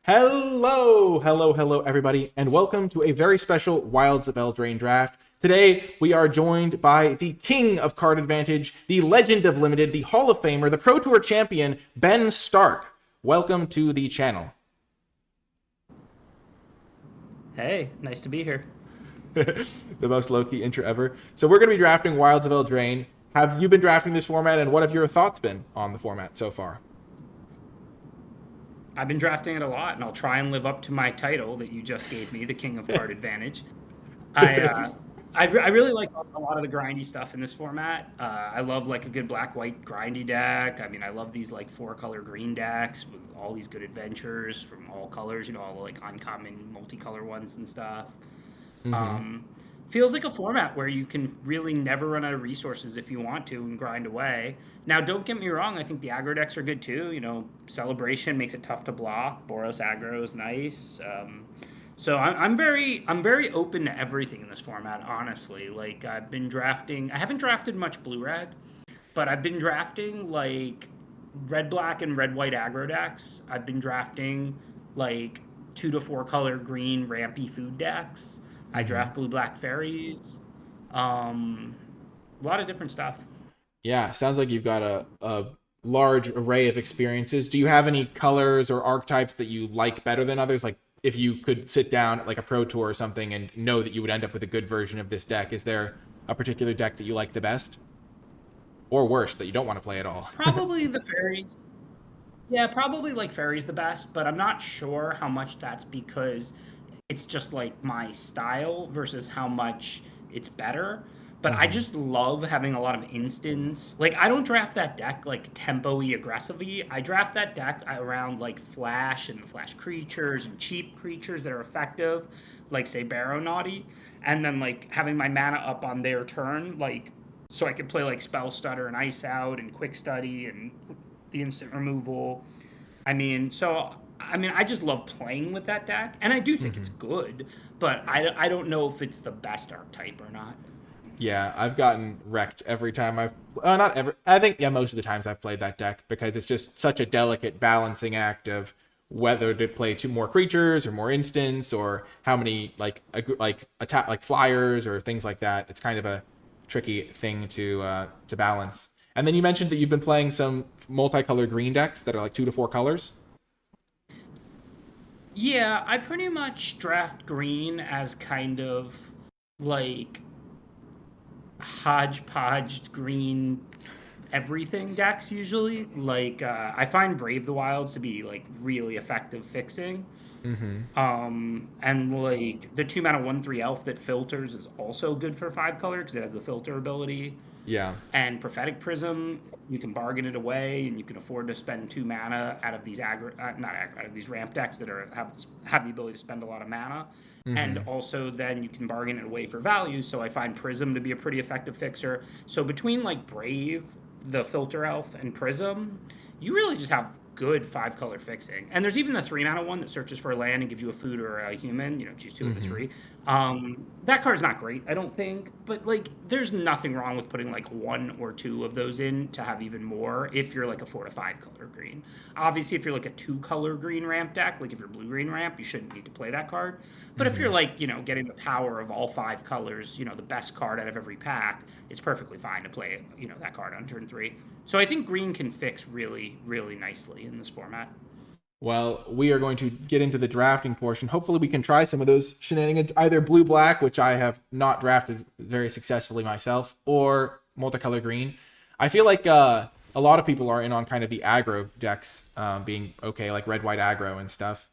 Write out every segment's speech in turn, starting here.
Hello, everybody, and welcome to a very special Wilds of Eldraine Draft. Today, we are joined by the king of card advantage, the legend of limited, the Hall of Famer, the Pro Tour champion, Ben Stark. Welcome to the channel. Hey, nice to be here. The most low-key intro ever. So we're going to be drafting Wilds of Eldraine. Have you been drafting this format, and what have your thoughts been on the format so far? I've been drafting it a lot, and I'll try and live up to my title that you just gave me, the King of Card Advantage. I really like a lot of the grindy stuff in this format. I love like a good black-white grindy deck. I mean, I love these like 4-color green decks with all these good adventures from all colors, all the like uncommon multicolor ones and stuff. Feels like a format where you can really never run out of resources if you want to and grind away. Now, don't get me wrong. I think the aggro decks are good too. Celebration makes it tough to block. Boros aggro is nice. So I'm very open to everything in this format, honestly. Like I've been drafting. I haven't drafted much blue-red, but I've been drafting like red-black and red-white aggro decks. I've been drafting like 2 to 4 color green rampy food decks. I draft blue-black fairies. A lot of different stuff. Yeah, sounds like you've got a large array of experiences. Do you have any colors or archetypes that you like better than others? Like if you could sit down at like a pro tour or something and know that you would end up with a good version of this deck, is there a particular deck that you like the best? Or worst, that you don't want to play at all? Probably the fairies. Yeah, probably like fairies the best, but I'm not sure how much that's because it's just like my style versus how much it's better. But I just love having a lot of instants. Like I don't draft that deck like tempo-y aggressively. I draft that deck around like flash and flash creatures and cheap creatures that are effective, like say Barrow Naughty, and then like having my mana up on their turn, like so I could play like Spell Stutter and Ice Out and Quick Study and the instant removal. I just love playing with that deck, and I do think it's good, but I don't know if it's the best archetype or not. Yeah, I've gotten wrecked every time not ever. I think, yeah, most of the times I've played that deck because it's just such a delicate balancing act of whether to play 2 more creatures or more instants or how many like attack like flyers or things like that. It's kind of a tricky thing to balance. And then you mentioned that you've been playing some multicolored green decks that are like 2 to 4 colors. Yeah, I pretty much draft green as kind of like hodgepodge green everything decks usually. Like I find Brave the Wilds to be like really effective fixing. And like the 2-mana 1/3 elf that filters is also good for 5 color because it has the filter ability. Yeah. And Prophetic Prism, you can bargain it away, and you can afford to spend 2 mana out of these out of these ramp decks that have the ability to spend a lot of mana. And also then you can bargain it away for value. So I find Prism to be a pretty effective fixer. So between like Brave, the Filter Elf, and Prism, you really just have good 5-color fixing. And there's even the 3-mana one that searches for a land and gives you a food or a human, choose 2 of the 3. That card's not great, I don't think, but like there's nothing wrong with putting like 1 or 2 of those in to have even more if you're like a 4 to 5 color green. Obviously, if you're like a 2-color green ramp deck, like if you're blue-green ramp, you shouldn't need to play that card. But if you're like, getting the power of all 5 colors, the best card out of every pack, it's perfectly fine to play, that card on turn 3. So I think green can fix really, really nicely in this format. Well, we are going to get into the drafting portion. Hopefully we can try some of those shenanigans, either blue-black, which I have not drafted very successfully myself, or multicolor green. I feel like a lot of people are in on kind of the aggro decks being okay, like red-white aggro and stuff.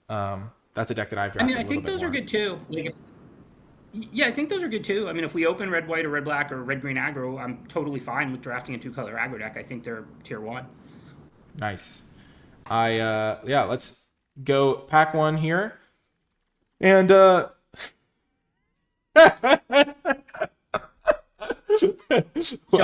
That's a deck that I've drafted. I think those are good too. Yeah, I think those are good too. If we open red-white or red-black or red-green aggro, I'm totally fine with drafting a 2-color aggro deck. I think they're tier 1. Nice. Let's go pack 1 here. And Shall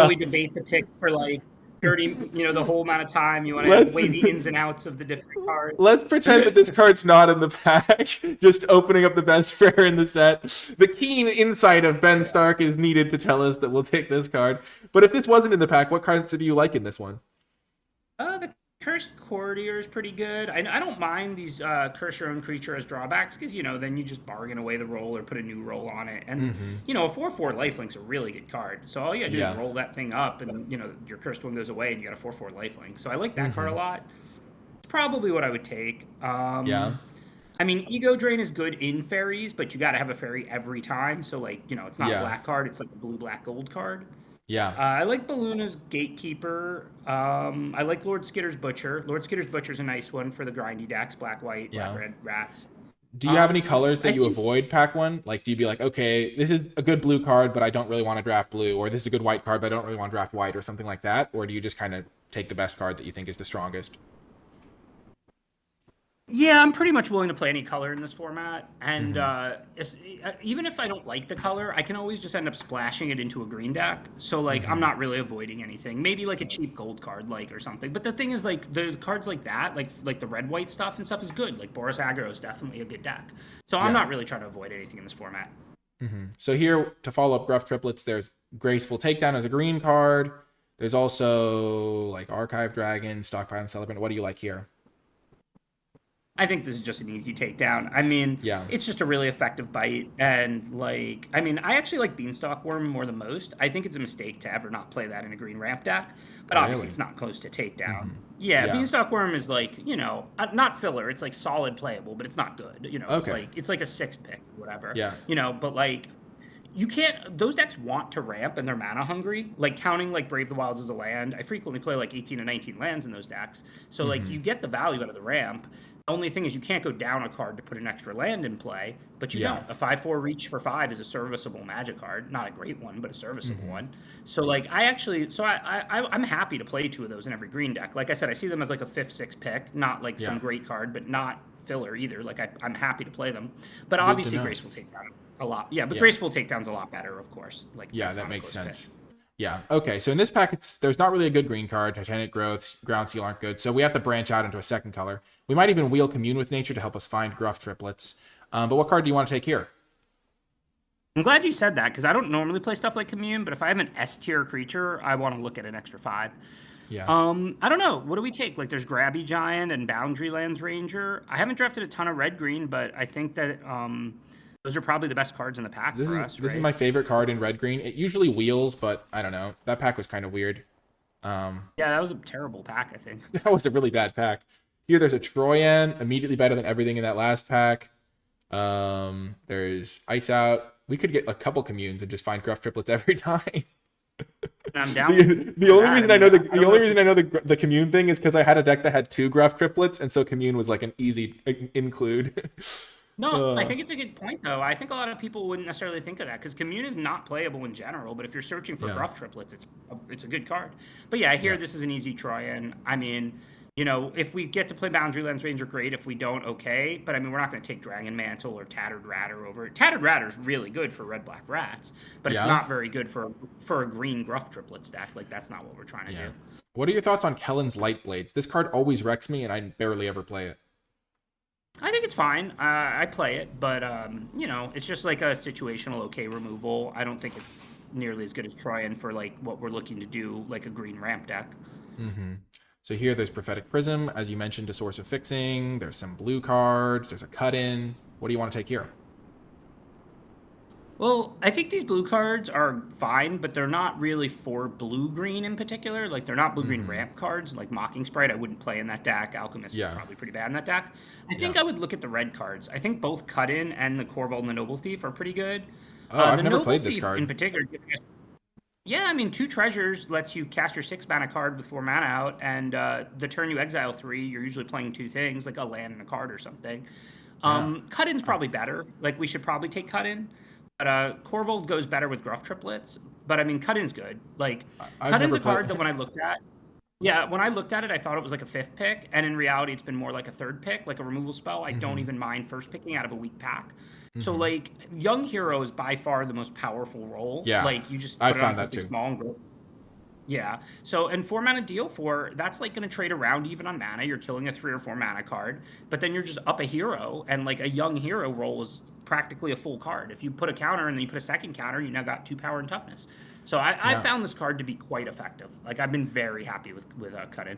we debate the pick for like 30, the whole amount of time? You want to weigh the ins and outs of the different cards? Let's pretend that this card's not in the pack. Just opening up the best rare in the set. The keen insight of Ben Stark is needed to tell us that we'll take this card. But if this wasn't in the pack, what cards do you like in this one? The Cursed Courtier is pretty good. I don't mind these curse your own creature as drawbacks because, then you just bargain away the roll or put a new roll on it. And, a 4/4 lifelink's a really good card. So all you gotta do is roll that thing up and, your cursed one goes away and you got a 4/4 lifelink. So I like that card a lot. It's probably what I would take. I mean, Ego Drain is good in fairies, but you got to have a fairy every time. So, it's not a black card. It's like a blue, black, gold card. Yeah. I like Balluna's Gatekeeper. I like Lord Skitter's Butcher. Lord Skitter's Butcher's a nice one for the grindy decks, black, white, black, red, rats. Do you have any colors that you avoid pack one? Like, do you be like, okay, this is a good blue card, but I don't really want to draft blue, or this is a good white card, but I don't really want to draft white, or something like that? Or do you just kind of take the best card that you think is the strongest? Yeah, I'm pretty much willing to play any color in this format, and even if I don't like the color, I can always just end up splashing it into a green deck. So I'm not really avoiding anything. Maybe like a cheap gold card, or something. But the thing is, the cards like that, like the red white stuff and stuff, is good. Like Boris Aggro is definitely a good deck. So I'm not really trying to avoid anything in this format. So here, to follow up Gruff Triplets, there's Graceful Takedown as a green card. There's also like Archive Dragon, Stockpile and Celebrant. What do you like here? I think this is just an easy takedown. I mean, it's just a really effective bite. And I actually like Beanstalk Worm more than most. I think it's a mistake to ever not play that in a green ramp deck. But obviously it's not close to takedown. Beanstalk Worm is not filler. It's solid playable, but it's not good. It's like a 6 pick, whatever. But you can't, those decks want to ramp and they're mana hungry. Counting Brave the Wilds as a land. I frequently play 18 and 19 lands in those decks. So you get the value out of the ramp. The only thing is you can't go down a card to put an extra land in play, but you don't. A 5/4 reach for 5 is a serviceable Magic card. Not a great one, but a serviceable one. So I'm happy to play 2 of those in every green deck. Like I said, I see them as a 5th, 6th pick, not some great card, but not filler either. I'm happy to play them. But obviously Graceful Takedown a lot. Graceful Takedown's a lot better, of course. That makes sense. Pick. Yeah. Okay. So in this pack, there's not really a good green card. Titanic Growths, Ground Seal aren't good. So we have to branch out into a second color. We might even wheel Commune with Nature to help us find Gruff Triplets. But what card do you want to take here? I'm glad you said that because I don't normally play stuff like Commune, but if I have an S tier creature, I want to look at an extra 5. Yeah. I don't know. What do we take? There's Grabby Giant and Boundary Lands Ranger. I haven't drafted a ton of red-green, but I think that those are probably the best cards in the pack for us. This is my favorite card in red-green. It usually wheels, but I don't know. That pack was kind of weird. That was a terrible pack, I think. That was a really bad pack. Here, there's a Troyan, immediately better than everything in that last pack. There's Ice Out. We could get a couple Communes and just find Gruff Triplets every time. I'm down. The only reason I know the Commune thing is because I had a deck that had 2 Gruff Triplets, and so Commune was an easy include. No, I think it's a good point, though. I think a lot of people wouldn't necessarily think of that because Commune is not playable in general. But if you're searching for Gruff Triplets, it's a good card. But I hear this is an easy Troyan. I mean, if we get to play Boundary Lands Ranger, great. If we don't, okay. But we're not going to take Dragon Mantle or Tattered Ratter over it. Tattered Ratter is really good for red black rats, but it's not very good for a green Gruff Triplets deck. That's not what we're trying to do. What are your thoughts on Kellen's Light Blades? This card always wrecks me, and I barely ever play it. I think it's fine. I play it, but it's just a situational okay removal. I don't think it's nearly as good as Troyan for what we're looking to do, a green ramp deck. So here there's Prophetic Prism, as you mentioned, a source of fixing. There's some blue cards. There's a cut-in. What do you want to take here? Well, I think these blue cards are fine, but they're not really for blue-green in particular. They're not blue-green ramp cards. Mocking Sprite, I wouldn't play in that deck. Alchemist is probably pretty bad in that deck. I think I would look at the red cards. I think both Cut-In and the Corvold and the Noble Thief are pretty good. I've never played this card. In particular, 2 treasures lets you cast your 6 mana card with 4 mana out, and the turn you exile 3, you're usually playing 2 things, like a land and a card or something. Cut-In's probably better. We should probably take Cut-In. But Corvold goes better with Gruff Triplets. But Cut-In's good. Cut-In's a card that when I looked at, it, I thought it was a 5th pick, and in reality, it's been more a 3rd pick, a removal spell. I don't even mind first picking out of a weak pack. So Young Hero is by far the most powerful role. Yeah, you just I found that too. Small and grow. Yeah. So, and 4 mana deal that's going to trade around even on mana. You're killing a 3 or 4 mana card, but then you're just up a hero, and a Young Hero roll is practically a full card. If you put a counter and then you put a second counter, you now got 2 power and toughness. So I found this card to be quite effective. I've been very happy with Cut-In.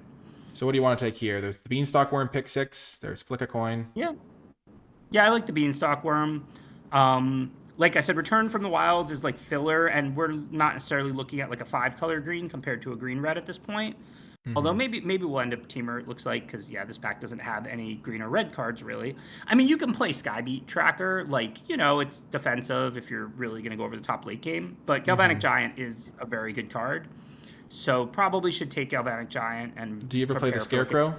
So what do you want to take here? There's the Beanstalk Worm, pick 6. There's Flick a Coin. Yeah. Yeah, I like the Beanstalk Worm. Like I said, Return from the Wilds is like filler, and we're not necessarily looking at like a 5-color green compared to a green-red at this point. Although maybe we'll end up teamer, it looks like, because yeah, this pack doesn't have any green or red cards really. I mean, you can play Skybeat Tracker, like, you know, it's defensive if you're really going to go over the top late game. But Galvanic Giant is a very good card, so probably should take Galvanic Giant. And Do you ever play the Scarecrow?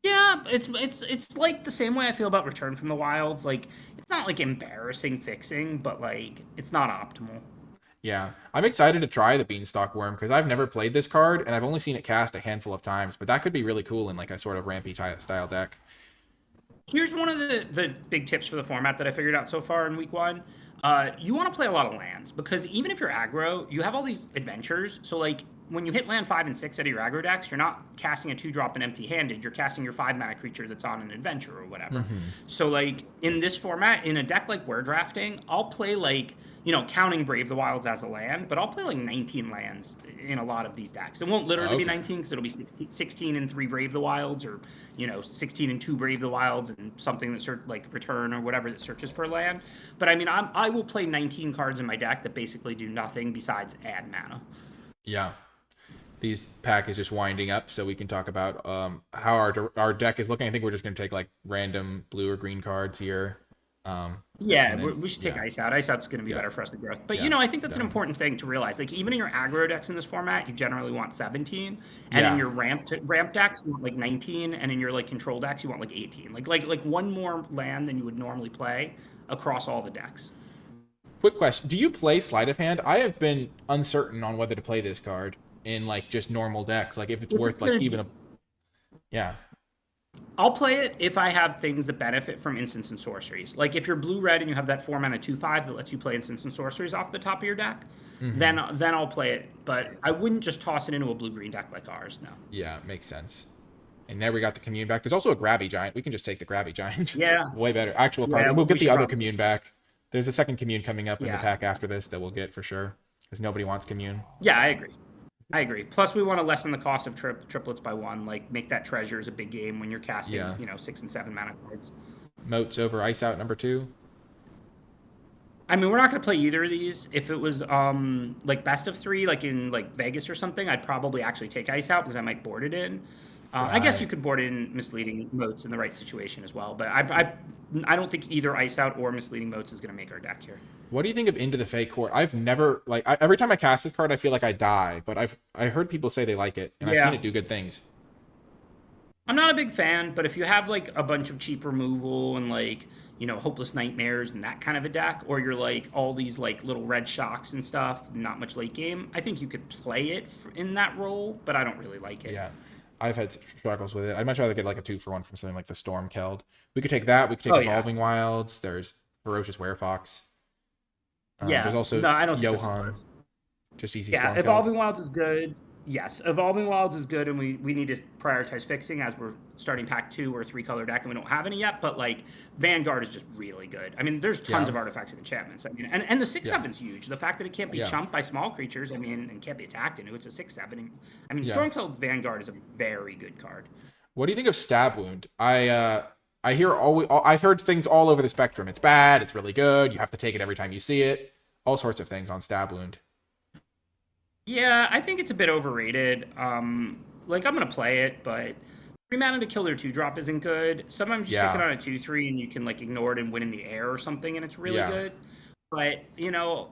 Yeah, it's like the same way I feel about Return from the Wilds. Like, it's not like embarrassing fixing, but like it's not optimal. Yeah, I'm excited to try the Beanstalk Worm because I've never played this card and I've only seen it cast a handful of times, but that could be really cool in like a sort of rampy style deck. Here's one of the big tips for the format that I figured out so far in week 1. You want to play a lot of lands, because even if you're aggro, you have all these adventures. So like when you hit land 5 and 6 out of your aggro decks, you're not casting a 2-drop and empty-handed. You're casting your 5-mana creature that's on an adventure or whatever. So like in this format, in a deck like we're drafting, I'll play like, you know, counting Brave the Wilds as a land, but I'll play like 19 lands in a lot of these decks. It won't literally be 19, because it'll be 16 and 3 Brave the Wilds, or, you know, 16 and 2 Brave the Wilds, and something that like Return or whatever that searches for land. But I mean, I will play 19 cards in my deck that basically do nothing besides add mana. Yeah. These pack is just winding up, so we can talk about how our deck is looking. I think we're just going to take like random blue or green cards here. We should take Ice Out. Ice Out's going to be better for us to growth. But, you know, I think that's an important thing to realize. Like, even in your aggro decks in this format, you generally want 17. And in your ramp decks, you want like 19. And in your like control decks, you want like 18. Like one more land than you would normally play across all the decks. Quick question. Do you play Sleight of Hand? I have been uncertain on whether to play this card in like just normal decks. Like if it's worth like even a... Yeah. I'll play it if I have things that benefit from instants and sorceries. Like if you're blue-red and you have that 4-mana 2/5 that lets you play instants and sorceries off the top of your deck, then I'll play it. But I wouldn't just toss it into a blue-green deck like ours, no. Yeah, makes sense. And there we got the Commune back. There's also a Grabby Giant. We can just take the Grabby Giant. Yeah. Way better. Actual card. We'll get the other Commune back. There's a second Commune coming up in the pack after this that we'll get for sure, because nobody wants Commune. Yeah, I agree. Plus, we want to lessen the cost of triplets by 1. Like, make that treasure as a big game when you're casting, 6 and 7 mana cards. Moats over Ice Out number 2. I mean, we're not going to play either of these. If it was like best of 3, like in like Vegas or something, I'd probably actually take Ice Out because I might board it in. I guess you could board in Misleading Moats in the right situation as well, but I don't think either Ice Out or Misleading Moats is going to make our deck here. What do you think of Into the Fey Court? I've never every time I cast this card, I feel like I die, but I heard people say they like it, and I've seen it do good things. I'm not a big fan, but if you have like a bunch of cheap removal and like, you know, Hopeless Nightmares and that kind of a deck, or you're like all these like little red shocks and stuff, not much late game, I think you could play it in that role, but I don't really like it. Yeah. I've had struggles with it. I'd much rather get like a 2-for-1 from something like the Stormkeld. We could take that. We could take Evolving Wilds. There's Ferocious Werefox. There's also I don't Johan. Just easy Stormkeld. Yeah, Evolving Wilds is good. Yes, Evolving Wilds is good, and we need to prioritize fixing as we're starting pack 2 or 3-color deck, and we don't have any yet, but like Vanguard is just really good. I mean, there's tons of artifacts and enchantments. I mean, and the 6/7's huge. The fact that it can't be chumped by small creatures, I mean, and can't be attacked into, it's a 6/7. I mean, Stormkeld Vanguard is a very good card. What do you think of Stab Wound? I've heard things all over the spectrum. It's bad, it's really good, you have to take it every time you see it. All sorts of things on Stab Wound. Yeah, I think it's a bit overrated. Like, I'm going to play it, but 3 mana to kill their 2-drop isn't good. Sometimes you stick it on a 2/3 and you can, like, ignore it and win in the air or something, and it's really good. But, you know,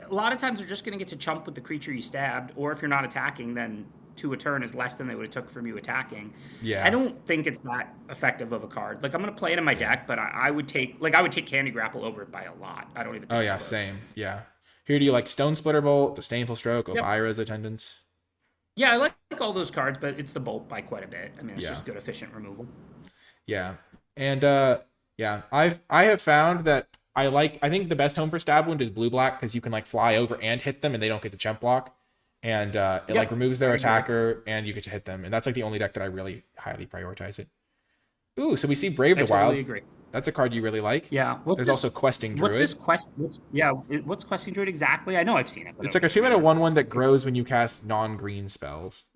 a lot of times they're just going to get to chump with the creature you stabbed, or if you're not attacking, then 2 a turn is less than they would have took from you attacking. I don't think it's that effective of a card. Like, I'm going to play it in my deck, but I would take Candy Grapple over it by a lot. I don't even think it's close. Same. Yeah. Here, do you like Stone Splitter Bolt, Disdainful Stroke, Obira's Attendance? Yeah, I like all those cards, but it's the Bolt by quite a bit. I mean, it's just good, efficient removal. Yeah. And, I have found that I think the best home for Stab Wound is blue-black, because you can, like, fly over and hit them, and they don't get the chump block. And it, like, removes their attacker, and you get to hit them. And that's, like, the only deck that I really highly prioritize it. Ooh, so we see Brave the Wilds. Agree. That's a card you really like. Yeah. There's also Questing Druid. What's this quest? What's Questing Druid exactly? I know I've seen it. It's like a 2-mana 1/1 that grows when you cast non-green spells.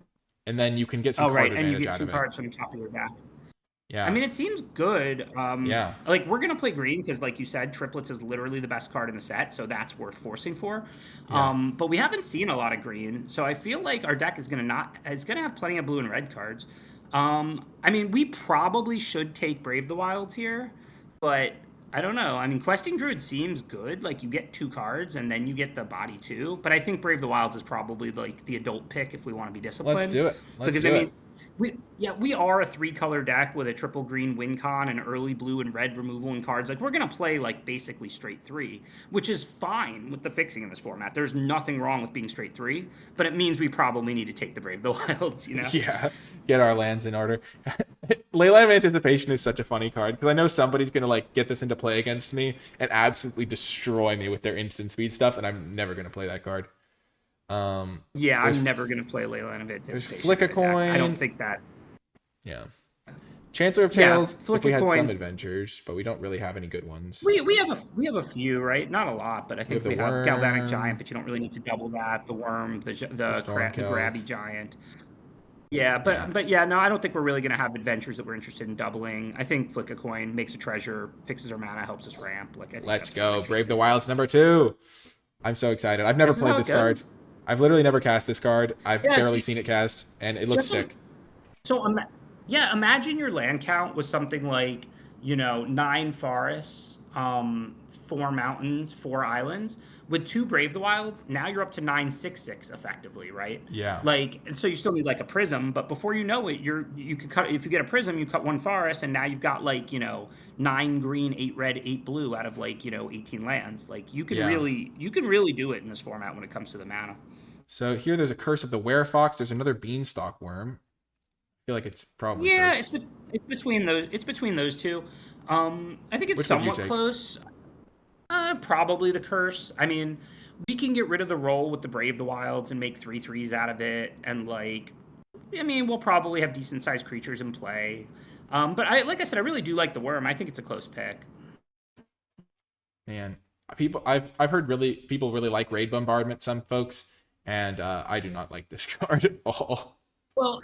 and then you can get some Oh, card right, and you advantage get out two of it. cards from the top of your deck. I Yeah, mean, it seems good. yeah. Like we're gonna play green because, like you said, triplets is literally the best card in the set, so that's worth forcing for. Yeah. But we haven't seen a lot of green, so I feel like our deck is gonna have plenty of blue and red cards. I mean, we probably should take Brave the Wilds here, but I don't know. I mean, Questing Druid seems good. Like you get two cards and then you get the body too. But I think Brave the Wilds is probably like the adult pick if we want to be Let's disciplined. do it. Let's Because I do it. mean, we are a three-color deck with a triple green win con and early blue and red removal and cards. Like we're gonna play like basically straight three, which is fine with the fixing in this format. There's nothing wrong with being straight three, but it means we probably need to take the Brave the Wilds, you know? Yeah, get our lands in order. Leyline of Anticipation is such a funny card because I know somebody's gonna like get this into play against me and absolutely destroy me with their instant speed stuff, and I'm never gonna play that card. Yeah, There's I'm never gonna play Leyline of there's Anticipation. Flick a in a deck. I don't Coin. think that. Yeah, Chancellor of Yeah, Tales. Flick If we a had Coin. some adventures, but we don't really have any good ones. We have a few, right? Not a lot, but I We have think the we have Galvanic Worm, Giant, but you don't really need to double that. The Worm, the the Stormcelt. Grabby Giant. Yeah, Yeah, but yeah, no, I don't think we're really gonna have adventures that we're interested in doubling. I think Flick a Coin makes a treasure, fixes our mana, helps us ramp. Like I think let's that's what we're go. Brave interested the in. Wilds #2. I'm so excited. I've never This is played how it this card. goes. I've literally never cast this card. I've Yeah, barely see, seen it cast, and it looks just sick. so yeah, imagine your land count was something like, you know, 9 forests, 4 mountains, 4 islands. With 2 Brave the Wilds, now you're up to 966 effectively, right? Yeah. Like, and so you still need like a prism, but before you know it, you could cut if you get a prism, you cut 1 forest, and now you've got like, you know, 9 green, 8 red, 8 blue out of like, you know, 18 lands. Like Yeah. you can really do it in this format when it comes to the mana. So here there's a Curse of the Werefox. There's another Beanstalk Worm. I feel like it's probably Yeah, Curse. it's between those. It's between those two. I think it's Which would you somewhat take? close. Probably the curse. I mean, we can get rid of the roll with the Brave the Wilds and make 3/3s out of it, and like, I mean, we'll probably have decent sized creatures in play. But like I said, I really do like the Worm. I think it's a close pick. Man, I've heard people really like Raid Bombardment. Some folks, and I do not like this card at all. Well,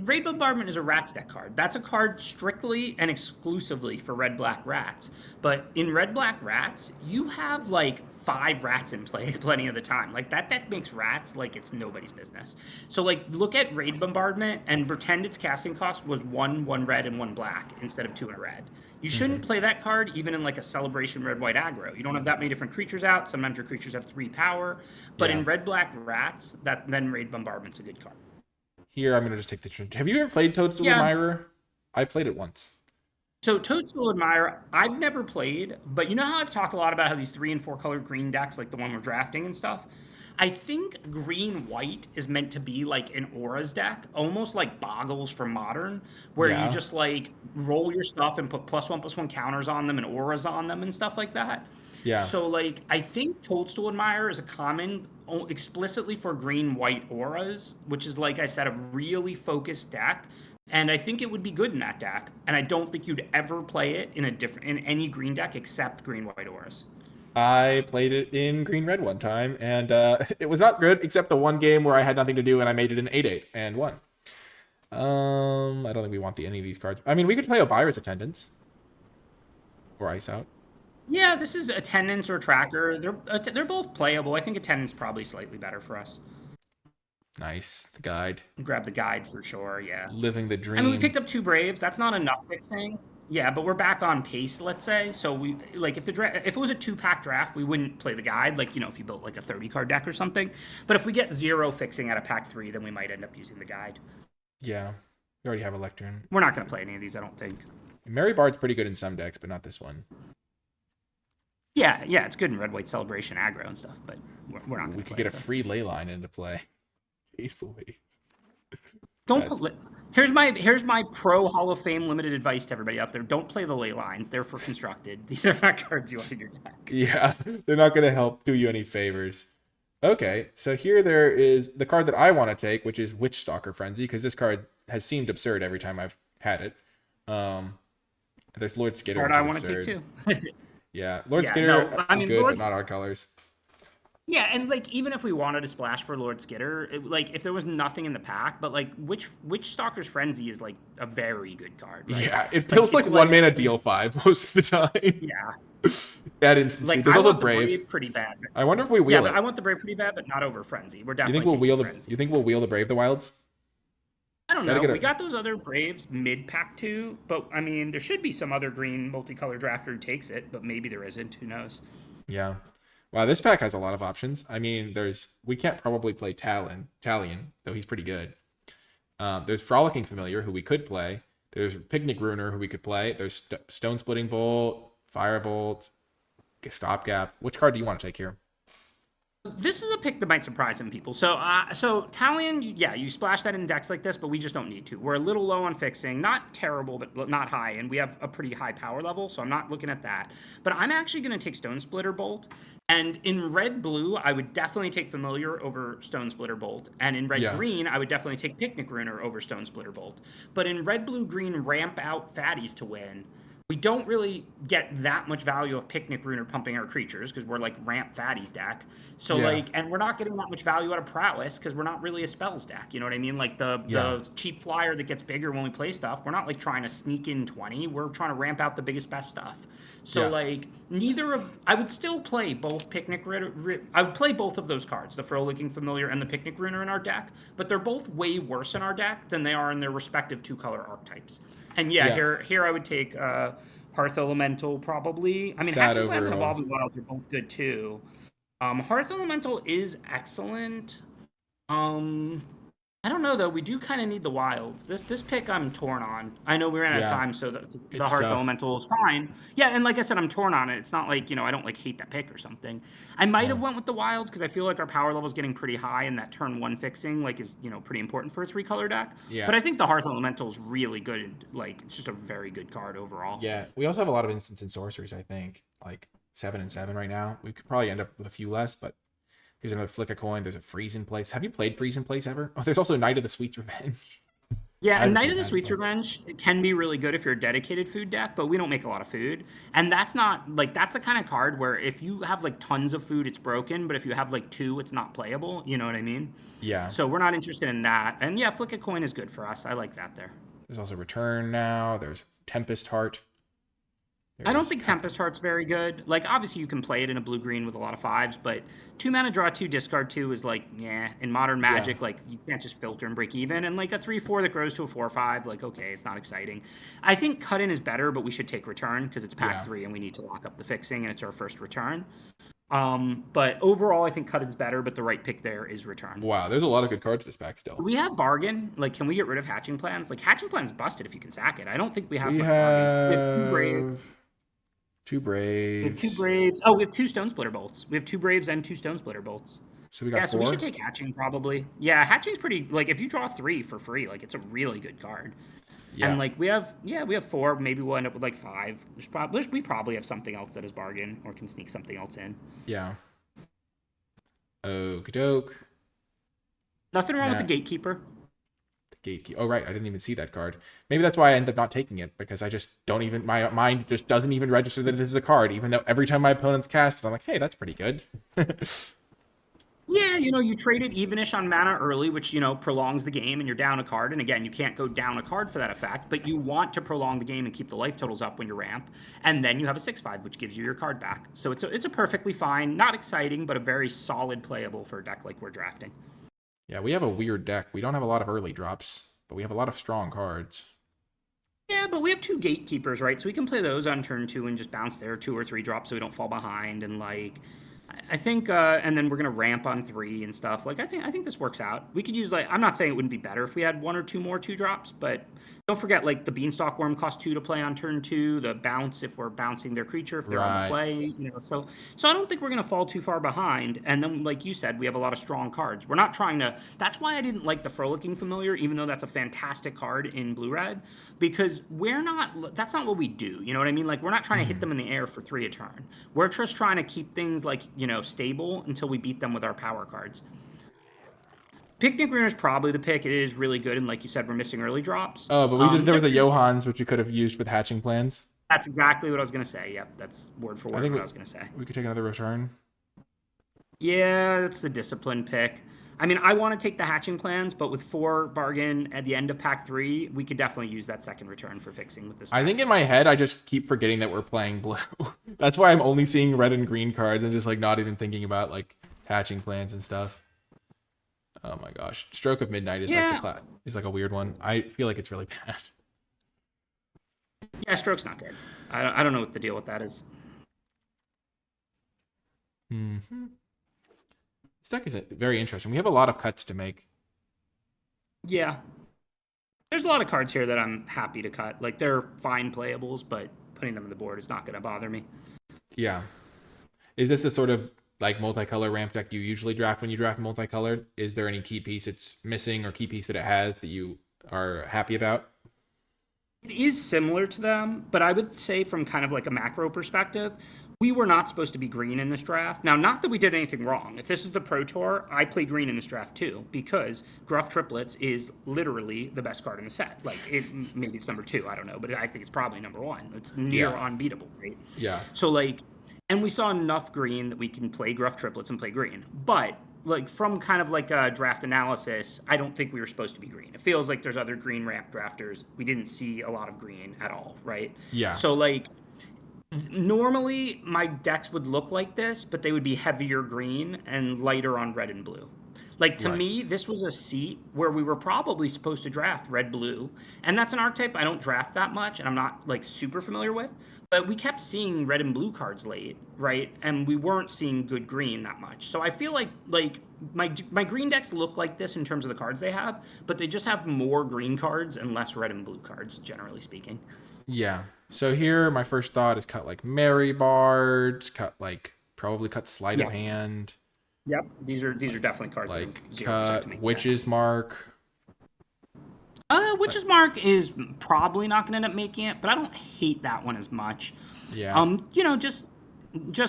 Raid Bombardment is a Rats deck card. That's a card strictly and exclusively for Red Black Rats. But in Red Black Rats, you have like 5 rats in play plenty of the time. Like that deck makes rats like it's nobody's business. So like look at Raid Bombardment and pretend its casting cost was 1 red, and 1 black instead of 2 and a red. You shouldn't play that card even in like a celebration red white aggro. You don't have that many different creatures out. Sometimes your creatures have 3 power. But Yeah. in Red Black Rats, then Raid Bombardment's a good card. Here I'm gonna just take the. Have you ever played Toadstool Yeah. Admirer? I played it once. So Toadstool Admirer, I've never played, but you know how I've talked a lot about how these 3 and 4 color green decks, like the one we're drafting and stuff. I think green white is meant to be like an auras deck, almost like Boggles for modern, where you Yeah. just like roll your stuff and put +1/+1 counters on them and auras on them and stuff like that. Yeah. So like I think Toadstool Admirer is a common explicitly for green white auras, which is like I said a really focused deck. And I think it would be good in that deck. And I don't think you'd ever play it in any green deck except green white auras. I played it in Green Red one time, and it was not good except the one game where I had nothing to do and I made it an 8/8 and won. I don't think we want any of these cards. I mean, we could play Obira's Attendance or Ice Out. Yeah, this is attendance or tracker. They're both playable. I think attendance probably slightly better for us. Nice, the guide, Grab the guide for sure. Yeah. living the I mean, we dream. picked up 2 Braves. That's not enough fixing. Yeah, but we're back on pace, let's say. So we like if if it was a 2-pack draft, we wouldn't play the guide. Like you know, if you built like a 30 card deck or something. But if we get 0 fixing out of pack 3, then we might end up using the guide. Yeah, we already have a Lectern. We're not going to play any of these, I don't think. Mary Bard's pretty good in some decks, but not this one. Yeah, it's good in red white celebration aggro and stuff, but we're not going to. We could get a free ley line into play. Ace Louise. Don't put. Here's my pro Hall of Fame limited advice to everybody out there. Don't play the ley lines. They're for constructed. These are not cards you want in your deck. Yeah, they're not going to help do you any favors. Okay, so here there is the card that I want to take, which is Witch Stalker Frenzy, because this card has seemed absurd every time I've had it. There's Lord Skitter. Card Which I is want to absurd. take too. Yeah, Lord Yeah, Skitter no, I is mean, good, Lord- but not our colors. Yeah, and like even if we wanted to splash for Lord Skitter, like if there was nothing in the pack, but like which Stalker's Frenzy is like a very good card. Yeah, it Like feels like it's one like mana deal 5 most of the time. yeah, At instant like speed. There's I also want the Brave. Brave pretty bad. I wonder if we Yeah, wheel but it. I want the Brave pretty bad, but not over Frenzy. We're You think definitely we'll taking wheel the? Frenzy. You think we'll wheel the Brave the Wilds? I don't Gotta know. get We a. got those other Braves mid pack too, but I mean, there should be some other green multicolor drafter who takes it, but maybe there isn't. Who knows? Yeah. Wow, this pack has a lot of options. I mean, we can't probably play Talion, though he's pretty good. There's Frolicking Familiar, who we could play. There's Picnic Ruiner, who we could play. There's Stone Splitting Bolt, Firebolt, Stopgap. Which card do you want to take here? This is a pick that might surprise some people. So Talion, yeah, you splash that in decks like this, but we just don't need to. We're a little low on fixing, not terrible, but not high, and we have a pretty high power level, so I'm not looking at that. But I'm actually going to take Stone Splitter Bolt, and in red blue, I would definitely take Familiar over Stone Splitter Bolt, and in red green, I would definitely take Picnic Ruiner over Stone Splitter Bolt. But in red blue green, ramp out fatties to win. We don't really get that much value of Picnic Ruiner pumping our creatures because we're like ramp fatties deck. So and we're not getting that much value out of Prowess because we're not really a spells deck. You know what I mean? Like the cheap flyer that gets bigger when we play stuff. We're not like trying to sneak in 20. We're trying to ramp out the biggest best stuff. So like neither of I would still play both Picnic Ruiner. I would play both of those cards, the Frolicking Familiar and the Picnic Ruiner in our deck. But they're both way worse in our deck than they are in their respective 2-color archetypes. And here I would take Hearth Elemental probably. I mean, Hatching Plants and Evolving Wilds are both good too. Hearth Elemental is excellent. I don't know though. We do kind of need the wilds. This pick I'm torn on. I know we ran out of time, so the Hearth Elemental is fine. Yeah, and like I said, I'm torn on it. It's not like I don't like hate that pick or something. I might have went with the wilds because I feel like our power level is getting pretty high, and that turn 1 fixing is pretty important for a 3-color deck. Yeah. But I think the Hearth Elemental is really good. Like it's just a very good card overall. Yeah, we also have a lot of instants and sorceries. I think like 7 and 7 right now. We could probably end up with a few less, but. Here's another Flick a Coin. There's a Freeze in Place. Have you played Freeze in Place ever? Oh, there's also Night of the Sweet's Revenge. Yeah, and Night of the Sweet's Revenge can be really good if you're a dedicated food deck, but we don't make a lot of food. And that's not, that's the kind of card where if you have, tons of food, it's broken, but if you have, 2, it's not playable. You know what I mean? Yeah. So we're not interested in that. And, yeah, Flick a Coin is good for us. I like that there. There's also Return now. There's Tempest Heart. I don't think Tempest Heart's very good. Obviously you can play it in a blue-green with a lot of 5s, but 2 mana, draw 2, discard 2 is in Modern Magic, you can't just filter and break even. And a 3/4 that grows to a 4/5, okay, it's not exciting. I think Cut-In is better, but we should take Return because it's pack 3 and we need to lock up the fixing and it's our first return. But overall, I think Cut-In's better, but the right pick there is Return. Wow, there's a lot of good cards this pack still. We have Bargain. Can we get rid of Hatching Plans? Hatching Plan's busted if you can sack it. I don't think we have much Bargain. We have 2 Braves. We have 2 Braves. Oh, we have 2 Stone Splitter Bolts. We have 2 Braves and 2 Stone Splitter Bolts. So we got 4? So we should take Hatching probably. Yeah, Hatching's pretty, if you draw 3 for free, it's a really good card. Yeah. And we have 4. Maybe we'll end up with 5. We probably have something else that is Bargain or can sneak something else in. Yeah. Okie doke. Nothing wrong with the Gatekeeper. Oh, right. I didn't even see that card. Maybe that's why I ended up not taking it, because I just don't even, my mind just doesn't even register that it is a card, even though every time my opponents cast it, I'm like, hey, that's pretty good. Yeah, you trade it evenish on mana early, which, prolongs the game and you're down a card. And again, you can't go down a card for that effect, but you want to prolong the game and keep the life totals up when you ramp. And then you have a 6/5, which gives you your card back. So it's a perfectly fine, not exciting, but a very solid playable for a deck like we're drafting. Yeah, we have a weird deck. We don't have a lot of early drops, but we have a lot of strong cards. Yeah, but we have 2 Gatekeepers, right? So we can play those on turn 2 and just bounce their 2 or 3 drops so we don't fall behind. And I think, and then we're gonna ramp on 3 and stuff. I think this works out. We could use I'm not saying it wouldn't be better if we had 1 or 2 more 2 drops, but don't forget the Beanstalk Worm costs 2 to play on turn 2. The bounce if we're bouncing their creature if they're on the play, So I don't think we're gonna fall too far behind. And then, like you said, we have a lot of strong cards. We're not trying to. That's why I didn't like the Frolicking Familiar, even though that's a fantastic card in blue red, because we're not. That's not what we do. You know what I mean? We're not trying to hit them in the air for 3 a turn. We're just trying to keep things stable until we beat them with our power cards. Picnic Ruiner is probably the pick. It is really good, and like you said, we're missing early drops. Oh, but there was the Johans, which we could have used with Hatching Plans. That's exactly what I was going to say. Yep, that's word for word what I was going to say. We could take another Return. Yeah, that's the discipline pick. I mean, I want to take the hatching plans, but with 4 bargain at the end of pack 3, we could definitely use that second return for fixing with this I deck. think in my head, I just keep forgetting that we're playing blue. That's why I'm only seeing red and green cards and just like not even thinking about like hatching plans and stuff. Oh my gosh, Stroke of Midnight is like Yeah. is like a weird one. I feel like it's really bad. Yeah, stroke's not good. I don't know what the deal with that is. Mm-hmm. This deck is very interesting. We have a lot of cuts to make. Yeah. There's a lot of cards here that I'm happy to cut. Like, they're fine playables, but putting them on the board is not going to bother me. Yeah. Is this the sort of like multicolor ramp deck you usually draft when you draft multicolored? Is there any key piece it's missing or key piece that it has that you are happy about? It is similar to them, but I would say from kind of like a macro perspective, we were not supposed to be green in this draft. Now, not that we did anything wrong. If this is the Pro Tour, I play green in this draft too, because Gruff Triplets is literally the best card in the set. Like, maybe it's number 2, I don't know, but I think it's probably number 1. It's near unbeatable, right? Yeah. So, like, and we saw enough green that we can play Gruff Triplets and play green. But like from kind of like a draft analysis, I don't think we were supposed to be green. It feels like there's other green ramp drafters. We didn't see a lot of green at all, right? Yeah. So like normally my decks would look like this, but they would be heavier green and lighter on red and blue. Like to me, this was a seat where we were probably supposed to draft red blue, and that's an archetype I don't draft that much, and I'm not like super familiar with. But we kept seeing red and blue cards late, right? And we weren't seeing good green that much. So I feel like my green decks look like this in terms of the cards they have, but they just have more green cards and less red and blue cards, generally speaking. Yeah. So here, my first thought is cut like Mary Bards, probably cut Sleight of Hand. Yep, these are definitely cards like that 0% cut to make Witch's Mark. Witch's Mark is probably not going to end up making it, but I don't hate that one as much. Yeah. You know, just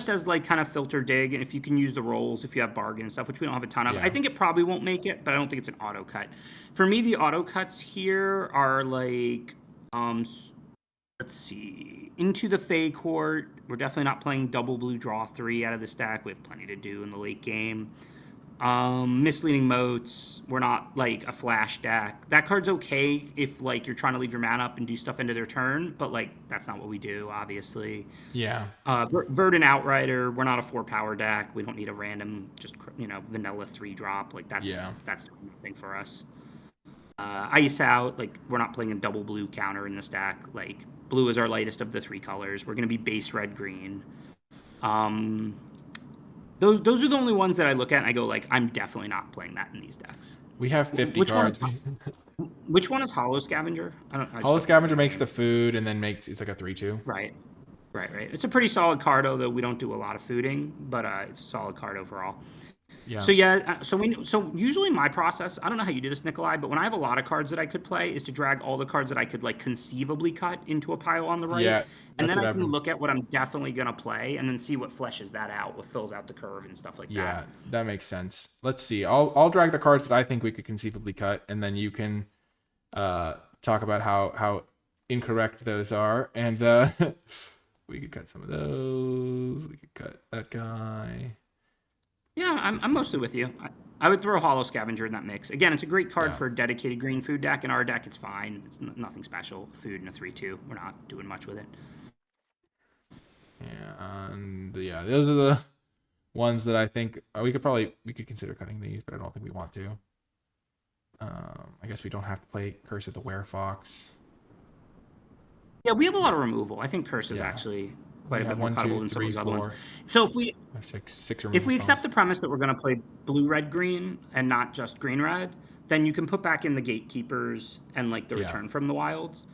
as like kind of filter dig, and if you can use the rolls, if you have bargain and stuff, which we don't have a ton of, I think it probably won't make it, but I don't think it's an auto cut. For me, the auto cuts here are like, let's see, Into the Fey Court. We're definitely not playing double blue draw 3 out of the stack. We have plenty to do in the late game. Misleading Moats. We're not like a flash deck. That card's okay if like you're trying to leave your mana up and do stuff into their turn, but like that's not what we do, obviously. Yeah. Verdant Outrider. We're not a 4 power deck. We don't need a random just vanilla 3 drop. Like that's nothing for us. Ice Out. Like we're not playing a double blue counter in this deck. Like blue is our lightest of the 3 colors. We're gonna be base red green. Those are the only ones that I look at and I go like, I'm definitely not playing that in these decks. We have 50 cards. Which one is Hollow Scavenger? Hollow Scavenger makes the food and then it's like a 3/2. Right. It's a pretty solid card, though we don't do a lot of fooding, but it's a solid card overall. Yeah. So usually my process, I don't know how you do this, Nicolai, but when I have a lot of cards that I could play, is to drag all the cards that I could like conceivably cut into a pile on the right. Yeah. And then I can look at what I'm definitely gonna play and then see what fleshes that out, what fills out the curve and stuff like that. Yeah, that makes sense. Let's see. I'll drag the cards that I think we could conceivably cut, and then you can talk about how incorrect those are. And we could cut some of those. We could cut that guy. Yeah, I'm mostly with you. I would throw Hollow Scavenger in that mix. Again, it's a great card for a dedicated green food deck. In our deck, it's fine. It's nothing special. Food and a 3/2. We're not doing much with it. Yeah, and those are the ones that I think we could consider cutting these, but I don't think we want to. I guess we don't have to play Curse of the Werefox. Yeah, we have a lot of removal. I think Curse is actually quite a bit more cuttable than some of those other ones. So if we accept the premise that we're going to play blue, red, green, and not just green, red, then you can put back in the Gatekeepers and like the Return from the Wilds.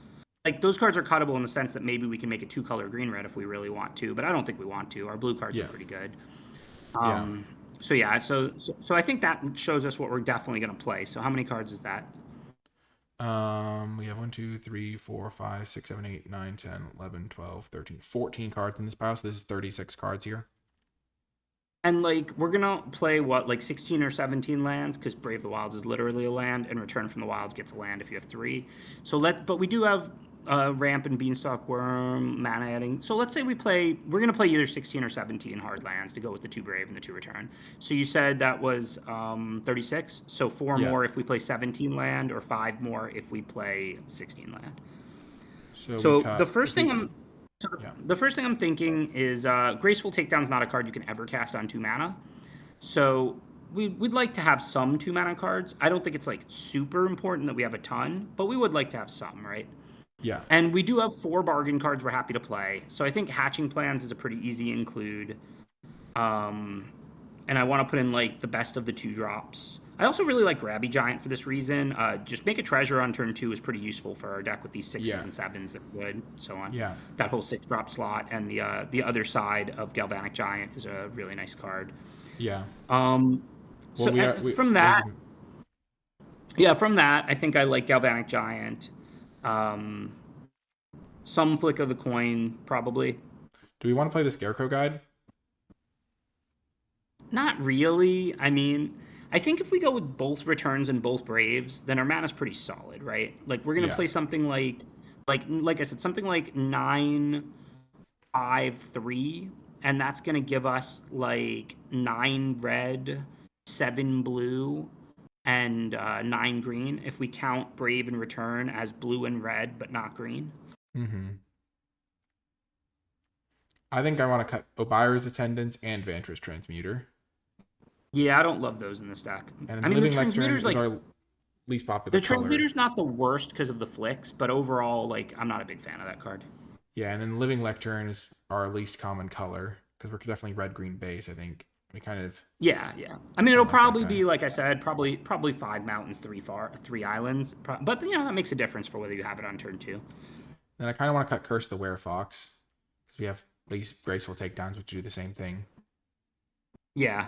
Like those cards are cuttable in the sense that maybe we can make a 2-color green red if we really want to, but I don't think we want to. Our blue cards are pretty good. So I think that shows us what we're definitely going to play. So how many cards is that? We have 1, 2, 3, 4, 5, 6, 7, 8, 9, 10, 11, 12, 13, 14 cards in this pile. So this is 36 cards here. And like we're gonna play what, like 16 or 17 lands, because Brave the Wilds is literally a land, and Return from the Wilds gets a land if you have 3. But we do have Ramp and Beanstalk Worm, mana adding. So let's say we're going to play either 16 or 17 hard lands to go with the 2 Brave and the 2 Return. So you said that was 36. So 4 Yeah. more if we play 17 land, or 5 more if we play 16 land. So the first thing I'm thinking is Graceful Takedown's not a card you can ever cast on 2 mana. So we'd like to have some 2 mana cards. I don't think it's like super important that we have a ton, but we would like to have some, right? Yeah. And we do have 4 bargain cards we're happy to play. So I think Hatching Plans is a pretty easy include. And I want to put in like the best of the 2 drops. I also really like Grabby Giant for this reason. Just make a treasure on turn 2 is pretty useful for our deck with these 6s and 7s that would, so on. Yeah. That whole 6-drop slot, and the other side of Galvanic Giant is a really nice card. Yeah. From that, I think I like Galvanic Giant. Some Flick of the Coin, probably. Do we want to play the Scarecrow Guide? Not really. I mean, I think if we go with both Returns and both Braves, then our mana's pretty solid, right? Like, we're going to play something like I said, something like 9-5-3, and that's going to give us like 9 red, 7 blue, and 9 green if we count Brave and Return as blue and red, but not green. Mm-hmm. I think I want to cut Obira's Attendance and Vantra's Transmuter. Yeah, I don't love those in this deck. And I mean, the Transmuter's like our least popular. The Transmuter's not the worst because of the flicks, but overall, like, I'm not a big fan of that card. Yeah, and then Living Lectern is our least common color because we're definitely red-green base. I think we kind of. Yeah. I mean, it'll probably be, like I said, probably 5 mountains, 3 islands, but that makes a difference for whether you have it on turn 2. Then I kind of want to cut Curse the Werefox because we have least Graceful Takedowns, which do the same thing. Yeah,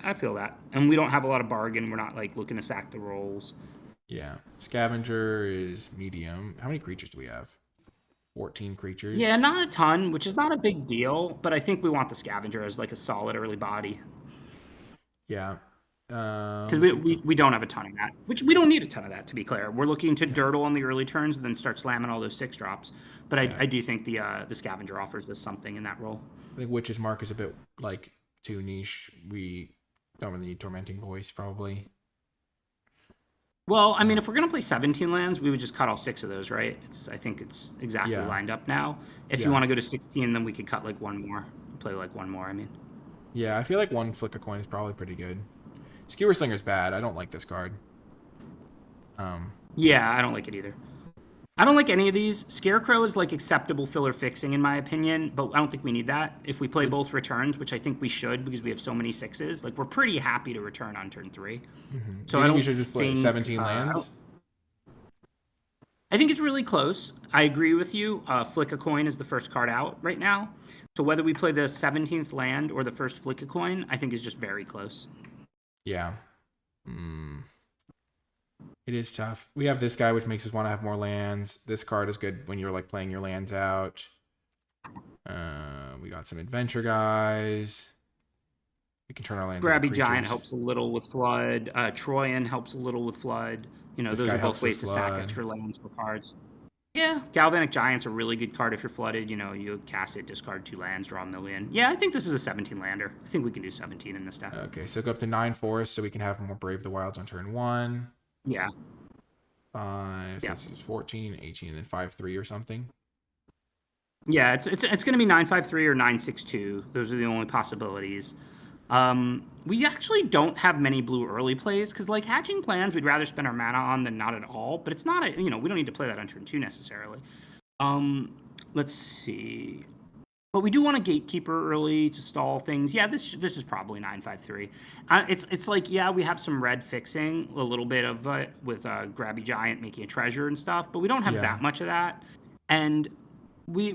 I feel that. And we don't have a lot of bargain. We're not, like, looking to sack the rolls. Yeah. Scavenger is medium. How many creatures do we have? 14 creatures. Yeah, not a ton, which is not a big deal, but I think we want the Scavenger as, like, a solid early body. Yeah. Because we don't have a ton of that, which we don't need a ton of that, to be clear. We're looking to dirtle on the early turns and then start slamming all those 6-drops. But I do think the Scavenger offers us something in that role. I think Witch's Mark is a bit, like, too niche. We don't really need Tormenting Voice, probably. Well, I mean, if we're going to play 17 lands, we would just cut all 6 of those, right? I think it's exactly lined up now. If you want to go to 16, then we could cut, like, one more. Play, like, one more, I mean. Yeah, I feel like 1 Flick a Coin is probably pretty good. Skewer Slinger's bad. I don't like this card. Yeah, I don't like it either. I don't like any of these. Scarecrow is like acceptable filler fixing in my opinion, but I don't think we need that. If we play both returns, which I think we should because we have so many 6s, like we're pretty happy to return on turn 3. Mm-hmm. So I think we should just play 17 lands. I think it's really close. I agree with you. Flick a Coin is the first card out right now. So whether we play the 17th land or the first Flick a Coin, I think is just very close. Yeah. It is tough. We have this guy, which makes us want to have more lands. This card is good when you're like playing your lands out. We got some adventure guys. We can turn our lands into Grabby creatures. Giant helps a little with Flood. Troyan helps a little with Flood. Those are both ways to sack extra lands for cards. Yeah, Galvanic Giant's a really good card if you're flooded. You cast it, discard 2 lands, draw 1 million. Yeah, I think this is a 17 lander. I think we can do 17 in this deck. Okay, so go up to 9 forests so we can have more Brave the Wilds on turn 1. Yeah. 5, yeah. So this is 14, 18, and then 5-3 or something. Yeah, it's going to be 9-5-3 or 9-6-2. Those are the only possibilities. We actually don't have many blue early plays because, like, Hatching Plans, we'd rather spend our mana on than not at all. But it's not we don't need to play that on turn 2 necessarily. Let's see. But we do want a Gatekeeper early to stall things. Yeah, this is probably 9-5-3. It's like, yeah, we have some red fixing, a little bit of it with Grabby Giant making a treasure and stuff, but we don't have that much of that. And we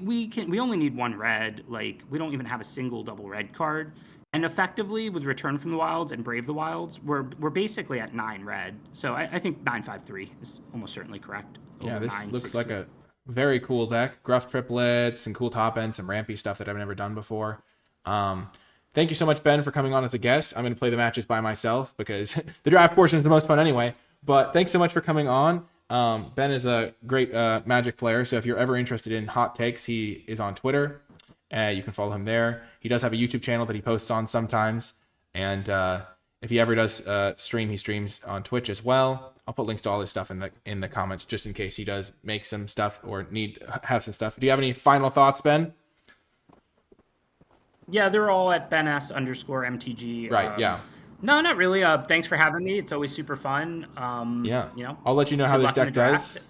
only need 1 red. Like, we don't even have a single double red card. And effectively, with Return from the Wilds and Brave the Wilds, we're basically at 9 red. So I think 9-5-3 is almost certainly correct. Yeah, this looks like a very cool deck. Gruff triplets, some cool top ends, some rampy stuff that I've never done before. Thank you so much, Ben, for coming on as a guest. I'm going to play the matches by myself because the draft portion is the most fun anyway. But thanks so much for coming on. Ben is a great Magic player, so if you're ever interested in hot takes, he is on Twitter. You can follow him there. He does have a YouTube channel that he posts on sometimes, and if he ever does stream, he streams on Twitch as well. I'll put links to all his stuff in the comments just in case he does make some stuff or have some stuff. Do you have any final thoughts, Ben? Yeah, they're all at BenS_MTG. Right. Yeah. No, not really. Thanks for having me. It's always super fun. Yeah. You know, I'll let you know how good this luck in the deck does. draft.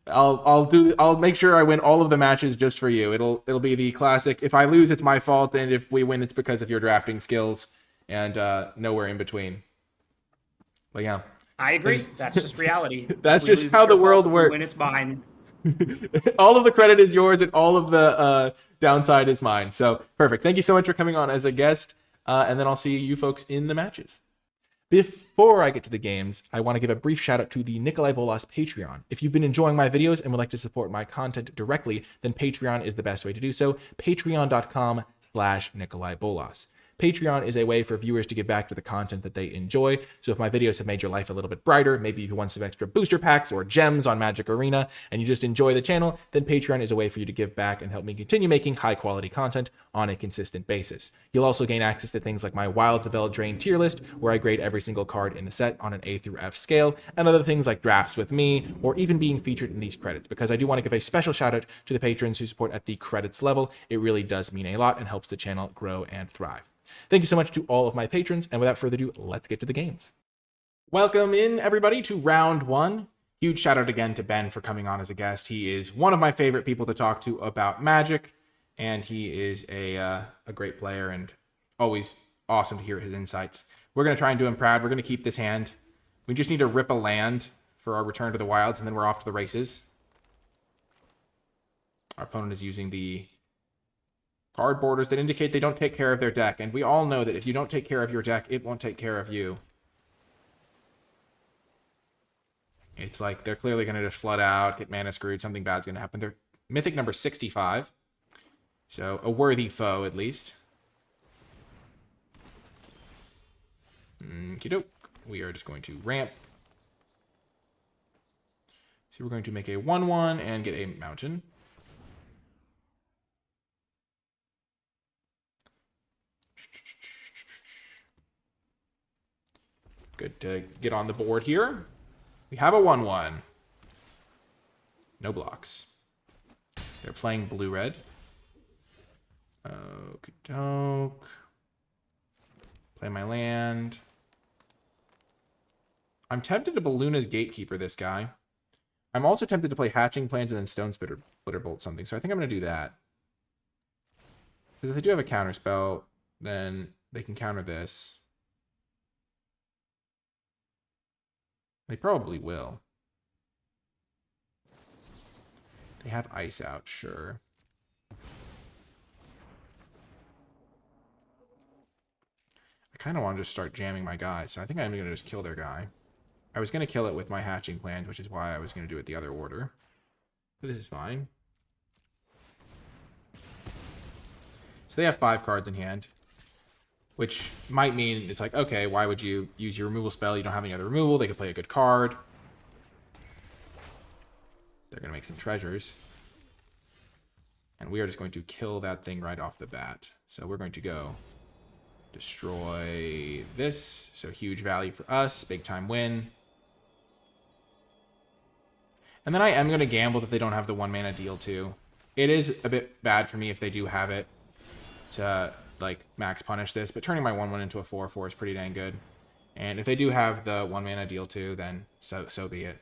I'll make sure I win all of the matches just for you. It'll be the classic. If I lose, it's my fault, and if we win, it's because of your drafting skills, and nowhere in between. But yeah, I agree. That's just reality. That's We just lose, how it's the your world fault. works. When it's mine. All of the credit is yours, and all of the downside is mine. So perfect. Thank you so much for coming on as a guest, and then I'll see you folks in the matches. Before I get to the games, I want to give a brief shout out to the NicolaiBolas Patreon. If you've been enjoying my videos and would like to support my content directly, then Patreon is the best way to do so. Patreon.com/NicolaiBolas. Patreon is a way for viewers to give back to the content that they enjoy. So if my videos have made your life a little bit brighter, maybe you want some extra booster packs or gems on Magic Arena, and you just enjoy the channel, then Patreon is a way for you to give back and help me continue making high quality content on a consistent basis. You'll also gain access to things like my Wilds of Eldraine tier list, where I grade every single card in the set on an A through F scale, and other things like drafts with me, or even being featured in these credits, because I do want to give a special shout out to the patrons who support at the credits level. It really does mean a lot and helps the channel grow and thrive. Thank you so much to all of my patrons, and without further ado, let's get to the games. Welcome in, everybody, to round one. Huge shout out again to Ben for coming on as a guest. He is one of my favorite people to talk to about Magic, and he is a great player and always awesome to hear his insights. We're going to try and do him proud. We're going to keep this hand. We just need to rip a land for our return to the wilds, and then we're off to the races. Our opponent is using the card borders that indicate they don't take care of their deck, and we all know that if you don't take care of your deck, it won't take care of you. It's like they're clearly going to just flood out, get mana screwed, something bad's going to happen. They're mythic number 65, so a worthy foe at least. Okey-doke. We are just going to ramp. So we're going to make a 1/1 and get a mountain. Good to get on the board here. We have a 1/1. No blocks. They're playing blue-red. Okey-doke. Play my land. I'm tempted to Balluna's Gatekeeper this guy. I'm also tempted to play Hatching Plans and then Stone Splitter Bolt something, so I think I'm going to do that. Because if they do have a counterspell, then they can counter this. They probably will. They have ice out, sure. I kind of want to just start jamming my guys, so I think I'm going to just kill their guy. I was going to kill it with my hatching plan, which is why I was going to do it the other order. But this is fine. So they have 5 cards in hand, which might mean it's like, okay, why would you use your removal spell? You don't have any other removal. They could play a good card. They're going to make some treasures. And we are just going to kill that thing right off the bat. So we're going to go destroy this. So huge value for us. Big time win. And then I am going to gamble that they don't have the 1 mana deal too. It is a bit bad for me if they do have it to like max punish this, but turning my 1/1 into a 4/4 is pretty dang good. And if they do have the 1 mana deal too, then so be it.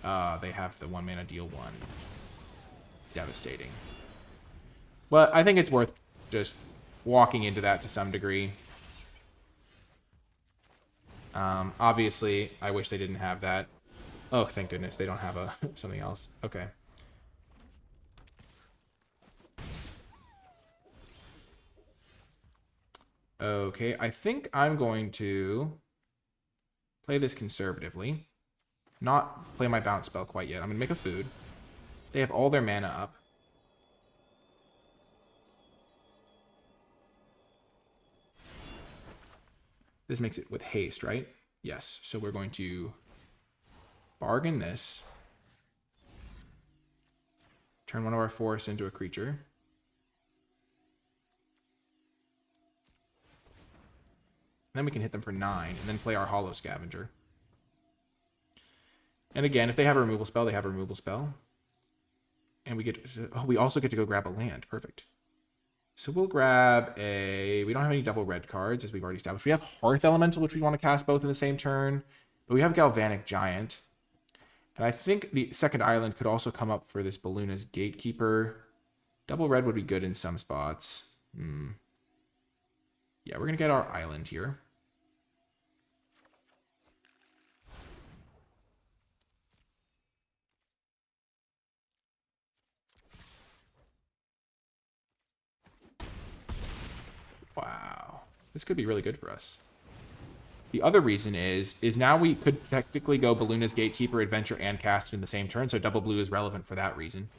They have the 1 mana deal 1. Devastating. But I think it's worth just walking into that to some degree. Obviously, I wish they didn't have that. Oh, thank goodness they don't have a something else. Okay. Okay, I think I'm going to play this conservatively. Not play my bounce spell quite yet. I'm going to make a food. They have all their mana up. This makes it with haste, right? Yes. So we're going to bargain this. Turn one of our forests into a creature. Then we can hit them for 9, and then play our Hollow Scavenger. And again, if they have a removal spell, they have a removal spell. And we get to, oh, we also get to go grab a land. Perfect. So we'll grab a... We don't have any double red cards, as we've already established. We have Hearth Elemental, which we want to cast both in the same turn. But we have Galvanic Giant. And I think the second island could also come up for this Balluna's Gatekeeper. Double red would be good in some spots. Yeah, we're going to get our island here. Wow. This could be really good for us. The other reason is now we could technically go Balluna's Gatekeeper, Adventure, and cast it in the same turn, so double blue is relevant for that reason.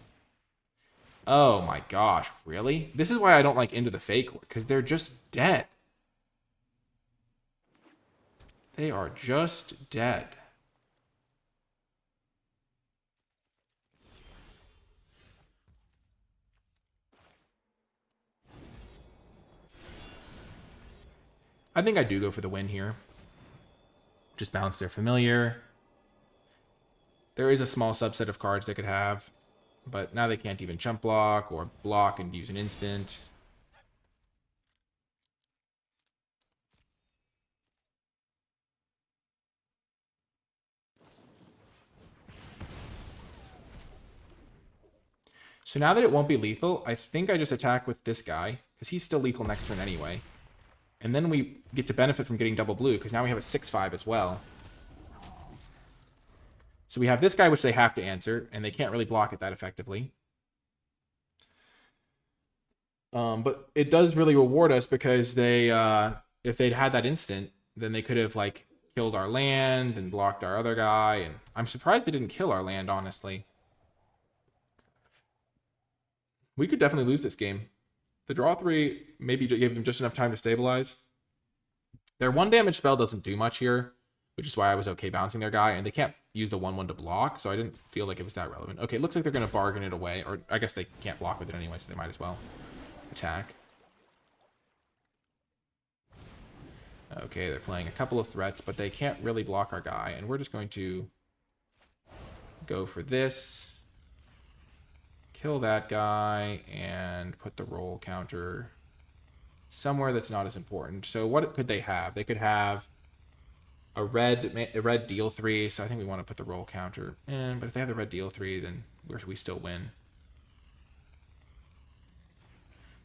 Oh my gosh, really? This is why I don't like Into the Fate, because they're just dead. They are just dead. I think I do go for the win here. Just balance their familiar. There is a small subset of cards they could have, but now they can't even chump block or block and use an instant. So now that it won't be lethal, I think I just attack with this guy, because he's still lethal next turn anyway. And then we get to benefit from getting double blue, because now we have a 6/5 as well. So we have this guy, which they have to answer, and they can't really block it that effectively. But it does really reward us, because they, if they'd had that instant, then they could have, like, killed our land and blocked our other guy. And I'm surprised they didn't kill our land, honestly. We could definitely lose this game. The draw 3 maybe gave them just enough time to stabilize. Their 1 damage spell doesn't do much here, which is why I was okay bouncing their guy. And they can't use the 1/1 to block, so I didn't feel like it was that relevant. Okay, it looks like they're going to bargain it away. Or I guess they can't block with it anyway, so they might as well attack. Okay, they're playing a couple of threats, but they can't really block our guy. And we're just going to go for this. Kill that guy and put the roll counter somewhere that's not as important. So what could they have? They could have a red deal 3. So I think we want to put the roll counter in. But if they have the red deal 3, then we still win.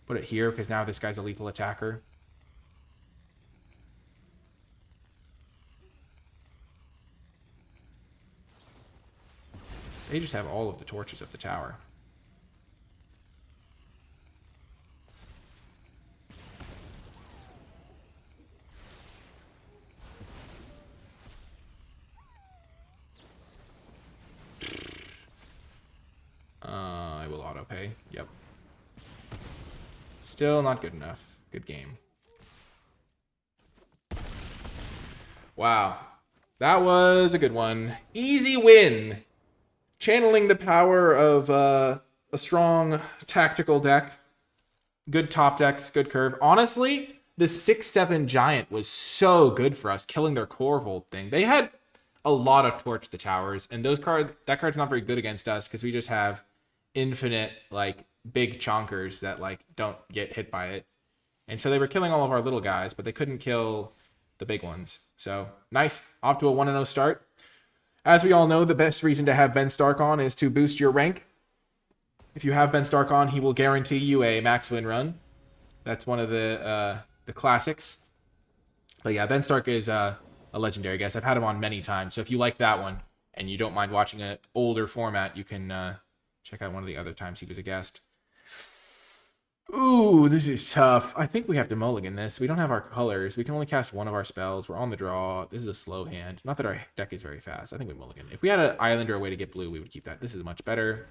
Put it here because now this guy's a lethal attacker. They just have all of the torches of the tower. I will auto pay. Yep. Still not good enough. Good game. Wow. That was a good one. Easy win. Channeling the power of a strong tactical deck. Good top decks, good curve. Honestly, the 6/7 Giant was so good for us, killing their Corvold thing. They had a lot of Torch the Towers, and that card's not very good against us because we just have infinite, like, big chonkers that, like, don't get hit by it. And so they were killing all of our little guys, but they couldn't kill the big ones. So, nice. Off to a 1-0 start. As we all know, the best reason to have Ben Stark on is to boost your rank. If you have Ben Stark on, he will guarantee you a max win run. That's one of the classics. But yeah, Ben Stark is a legendary guest. I've had him on many times. So if you like that one and you don't mind watching an older format, you can check out one of the other times he was a guest. Ooh, this is tough. I think we have to mulligan this. We don't have our colors. We can only cast one of our spells. We're on the draw. This is a slow hand. Not that our deck is very fast. I think we mulligan. If we had an island or a way to get blue, we would keep that. This is much better.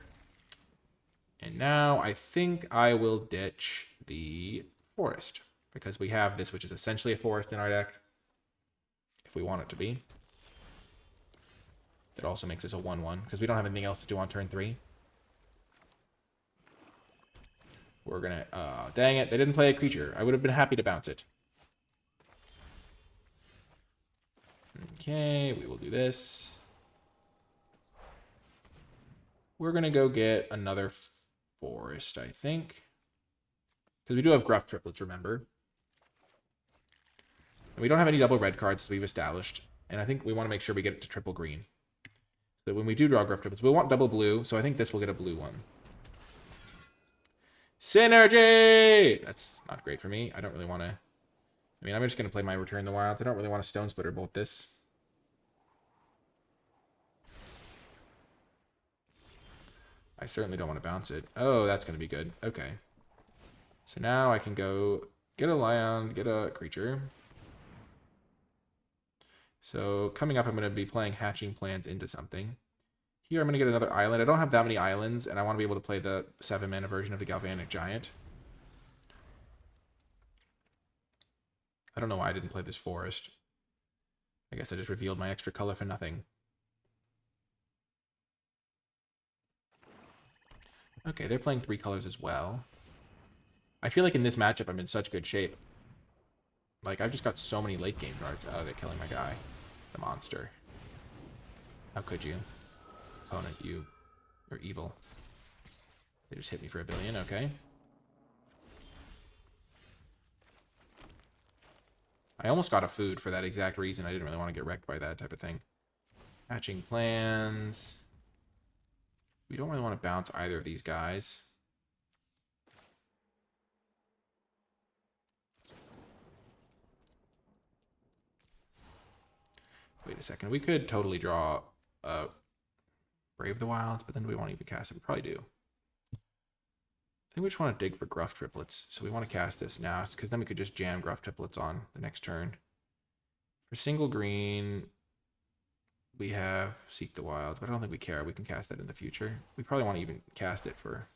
And now I think I will ditch the forest because we have this, which is essentially a forest in our deck if we want it to be. That also makes us a 1/1 because we don't have anything else to do on turn 3. We're gonna, dang it, they didn't play a creature. I would have been happy to bounce it. Okay, we will do this. We're gonna go get another forest, I think. Because we do have Gruff Triplets, remember? And we don't have any double red cards, as we've established. And I think we want to make sure we get it to triple green. So when we do draw Gruff Triplets, we want double blue, so I think this will get a blue one. Synergy! That's not great for me. I don't really want to... I mean, I'm just going to play my Return the Wild. I don't really want to Stone Splitter bolt this. I certainly don't want to bounce it. Oh, that's going to be good. Okay. So now I can go get a lion, get a creature. So coming up, I'm going to be playing Hatching Plans into something. Here, I'm going to get another island. I don't have that many islands, and I want to be able to play the 7-mana version of the Galvanic Giant. I don't know why I didn't play this forest. I guess I just revealed my extra color for nothing. Okay, they're playing 3 colors as well. I feel like in this matchup, I'm in such good shape. Like, I've just got so many late game cards. Oh, they're killing my guy. The monster. How could you? Opponent, you're evil. They just hit me for $1 billion, okay. I almost got a food for that exact reason. I didn't really want to get wrecked by that type of thing. Hatching Plans. We don't really want to bounce either of these guys. Wait a second. We could totally draw Brave the Wilds, but then do we want to even cast it? We probably do. I think we just want to dig for Gruff Triplets, so we want to cast this now, because then we could just jam Gruff Triplets on the next turn. For single green, we have Seek the Wild, but I don't think we care. We can cast that in the future. We probably want to even cast it for...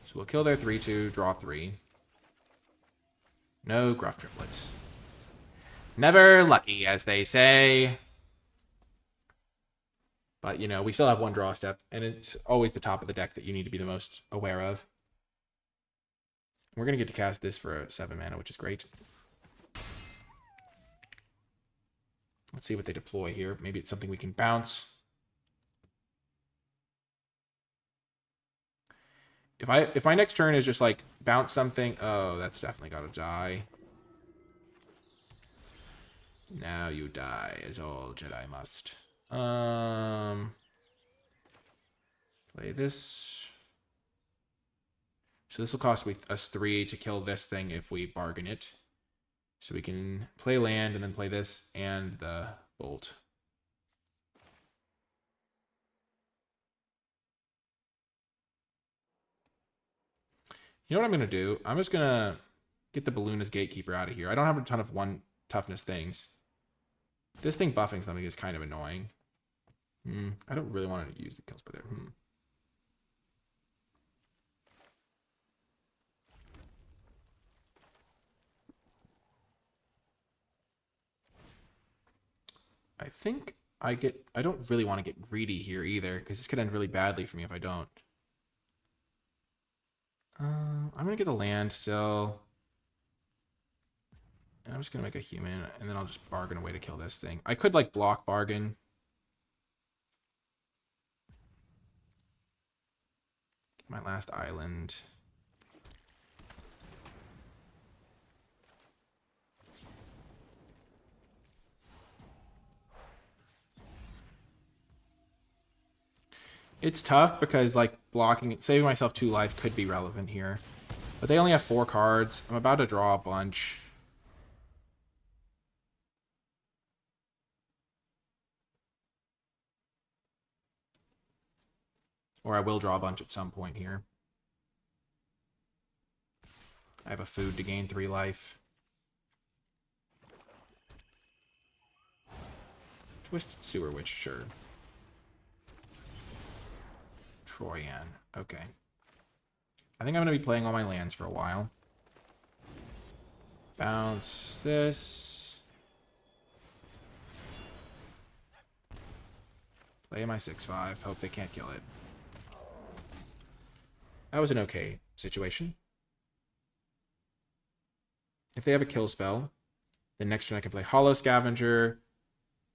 So we'll kill their 3/2, draw 3. No Gruff Triplets. Never lucky, as they say. But, you know, we still have 1 draw step, and it's always the top of the deck that you need to be the most aware of. We're going to get to cast this for 7 mana, which is great. Let's see what they deploy here. Maybe it's something we can bounce. If my next turn is just like bounce something, oh, that's definitely gotta die. Now you die, as all Jedi must. Play this. So this will cost us 3 to kill this thing if we bargain it. So we can play land and then play this and the bolt. You know what I'm going to do? I'm just going to get the Balloon as Gatekeeper out of here. I don't have a ton of 1 toughness things. This thing buffing something is kind of annoying. I don't really want to use the kill splitter. I think I don't really want to get greedy here either, because this could end really badly for me if I don't. I'm going to get a land still. And I'm just going to make a human, and then I'll just bargain a way to kill this thing. I could, like, block bargain. Get my last island. It's tough because, like, saving myself 2 life could be relevant here. But they only have 4 cards. I'm about to draw a bunch. Or I will draw a bunch at some point here. I have a food to gain 3 life. Twisted Sewer Witch, sure. Troyan. Okay. I think I'm going to be playing all my lands for a while. Bounce this. Play my 6/5. Hope they can't kill it. That was an okay situation. If they have a kill spell, then next turn I can play Hollow Scavenger,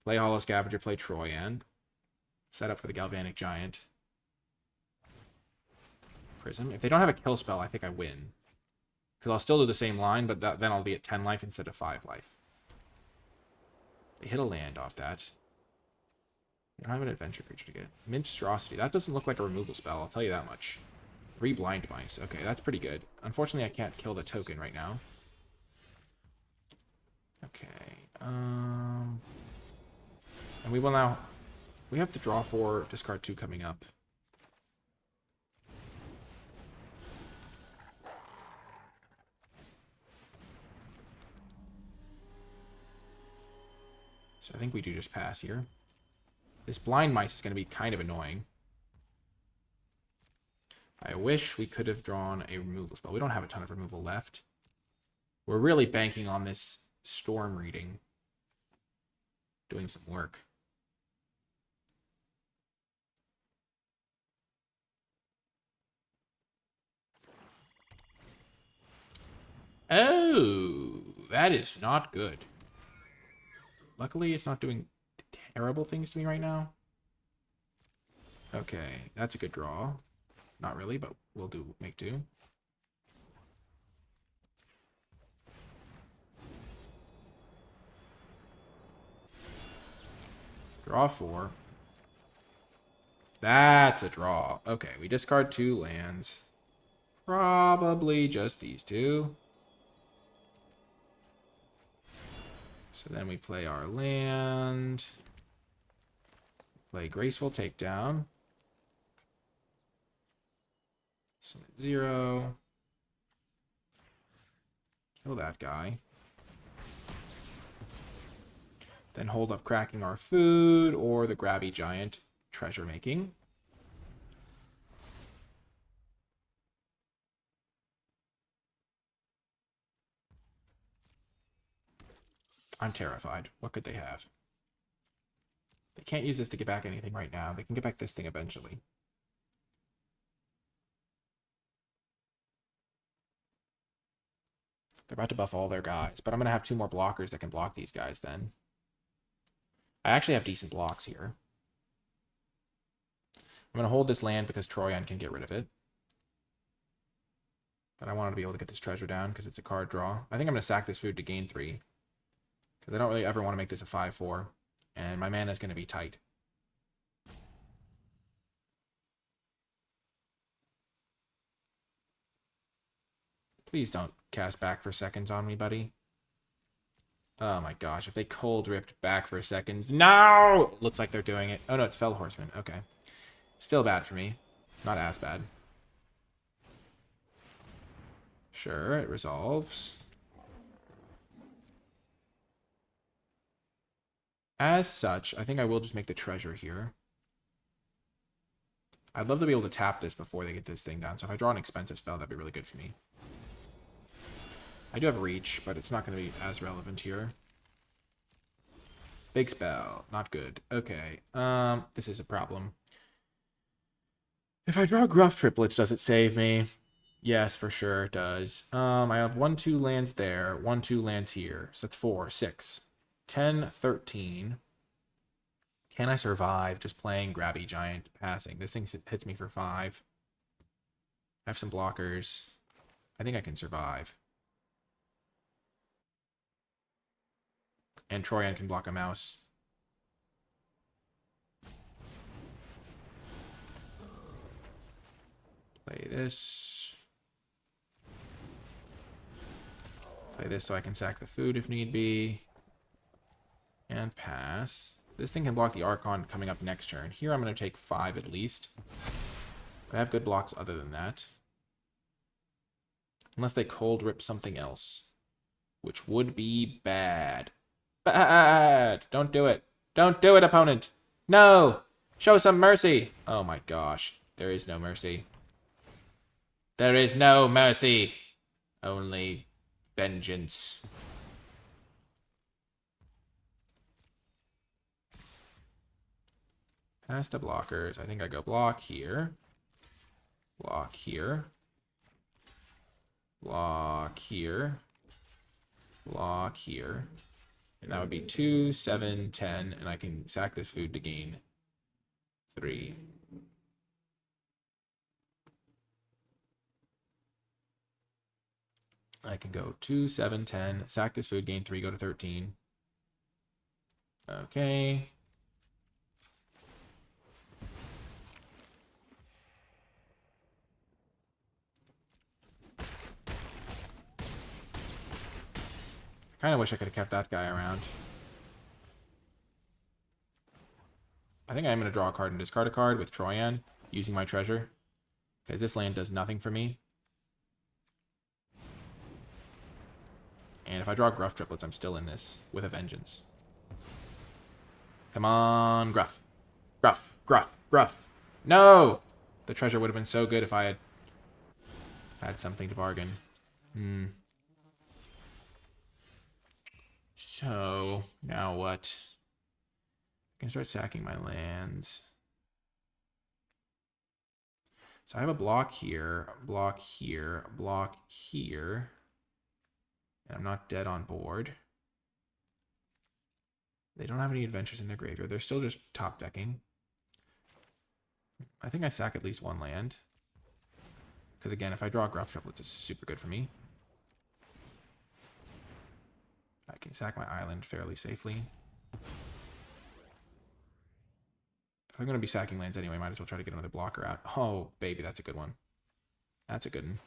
play Troyan, set up for the Galvanic Giant. Prism. If they don't have a kill spell, I think I win. Because I'll still do the same line, but then I'll be at 10 life instead of 5 life. They hit a land off that. I don't have an adventure creature to get. Minstrosity. That doesn't look like a removal spell, I'll tell you that much. 3 blind mice. Okay, that's pretty good. Unfortunately, I can't kill the token right now. Okay. And we will now... We have to draw 4, discard 2 coming up. So I think we do just pass here. This blind mice is going to be kind of annoying. I wish we could have drawn a removal spell. We don't have a ton of removal left. We're really banking on this storm reading doing some work. Oh, that is not good. Luckily, it's not doing terrible things to me right now. Okay, that's a good draw. Not really, but we'll make do. Draw 4. That's a draw. Okay, we discard 2 lands. Probably just these 2. So then we play our land. Play Graceful Takedown. Summon 0. Kill that guy. Then hold up Cracking Our Food or the Grabby Giant treasure making. I'm terrified. What could they have? They can't use this to get back anything right now. They can get back this thing eventually. They're about to buff all their guys, but I'm going to have 2 more blockers that can block these guys then. I actually have decent blocks here. I'm going to hold this land because Troyan can get rid of it. But I wanted to be able to get this treasure down because it's a card draw. I think I'm going to sack this food to gain 3. Because I don't really ever want to make this a 5/4. And my mana is going to be tight. Please don't cast Back for Seconds on me, buddy. Oh my gosh, if they cold ripped Back for Seconds. No! Looks like they're doing it. Oh no, it's Fell Horseman. Okay. Still bad for me. Not as bad. Sure, it resolves. As such, I think I will just make the treasure here. I'd love to be able to tap this before they get this thing down. So if I draw an expensive spell, that'd be really good for me. I do have reach, but it's not going to be as relevant here. Big spell. Not good. Okay. This is a problem. If I draw Gruff Triplets, does it save me? Yes, for sure it does. I have 1/2 lands there, 1/2 lands here. So that's 4, 6, 10, 13. Can I survive just playing Grabby Giant passing? This thing hits me for 5. I have some blockers. I think I can survive. And Troyan can block a mouse. Play this. Play this so I can sack the food if need be. And pass. This thing can block the Archon coming up next turn. Here I'm going to take 5 at least. But I have good blocks other than that. Unless they cold rip something else. Which would be bad. Bad! Don't do it. Don't do it, opponent! No! Show some mercy! Oh my gosh. There is no mercy. There is no mercy. Only vengeance. Past the blockers. I think I go block here. Block here. Block here. Block here. And that would be 2, 7, 10. And I can sack this food to gain 3. I can go 2, 7, 10. Sack this food, gain 3, go to 13. Okay. I kind of wish I could have kept that guy around. I think I'm going to draw a card and discard a card with Troyan, using my treasure. Because this land does nothing for me. And if I draw Gruff Triplets, I'm still in this with a vengeance. Come on, Gruff. Gruff, Gruff, Gruff. No! The treasure would have been so good if I had something to bargain. So, now what? I can start sacking my lands. So I have a block here, block here, block here. And I'm not dead on board. They don't have any adventures in their graveyard. They're still just top decking. I think I sack at least one land. Because again, if I draw Gruff Triplets, it's super good for me. I can sack my island fairly safely. If I'm going to be sacking lands anyway, might as well try to get another blocker out. Oh, baby, that's a good one. That's a good one.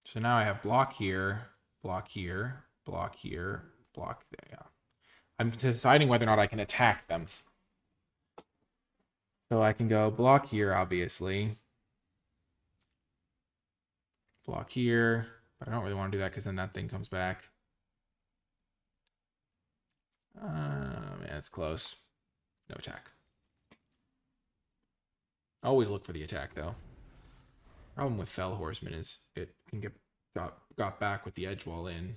So now I have block here, block here, block here, block there. Yeah. I'm deciding whether or not I can attack them. So I can go block here, obviously. Block here, but I don't really want to do that because then that thing comes back. Man, it's close. No attack. Always look for the attack, though. Problem with Fell Horseman is it can get got back with the edge wall in.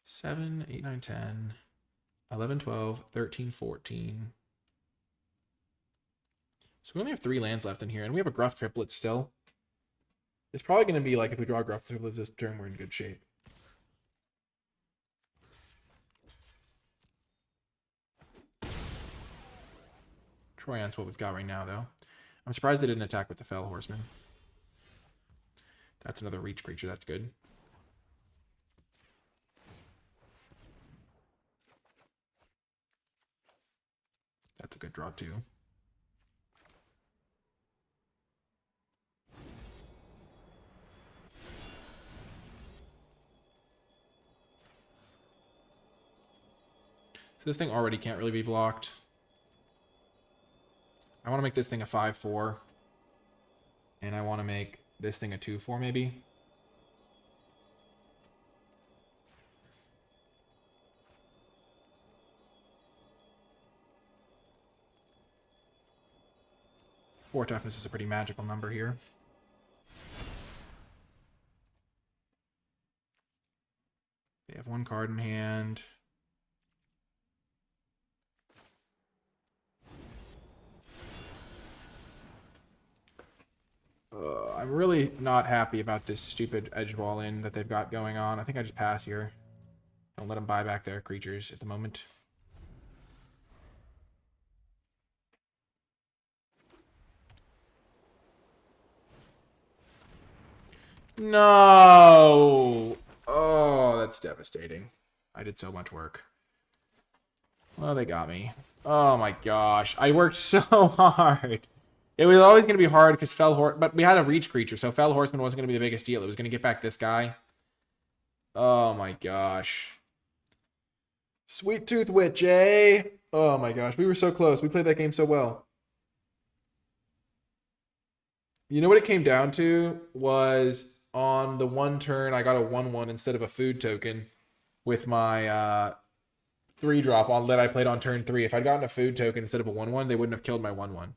Seven, 8, 9, 10, 11, 12, 13, 14. So we only have 3 lands left in here, and we have a Gruff Triplet still. It's probably going to be like if we draw Gruff Triplets this turn, we're in good shape. Troyan's what we've got right now, though. I'm surprised they didn't attack with the Fell Horseman. That's another reach creature. That's good. That's a good draw, too. So this thing already can't really be blocked. I want to make this thing a 5/4. And I want to make this thing a 2/4 maybe. Four toughness is a pretty magical number here. They have 1 card in hand. I'm really not happy about this stupid edge wall in that they've got going on. I think I just pass here. Don't let them buy back their creatures at the moment. No! Oh, that's devastating. I did so much work. Well, they got me. Oh my gosh. I worked so hard. It was always going to be hard because but we had a reach creature, so Fell Horseman wasn't going to be the biggest deal. It was going to get back this guy. Oh my gosh. Sweet Tooth Witch, eh? Oh my gosh. We were so close. We played that game so well. You know what it came down to was on the one turn, I got a 1/1 instead of a food token with my 3-drop on that I played on turn 3. If I'd gotten a food token instead of a 1/1, they wouldn't have killed my 1/1.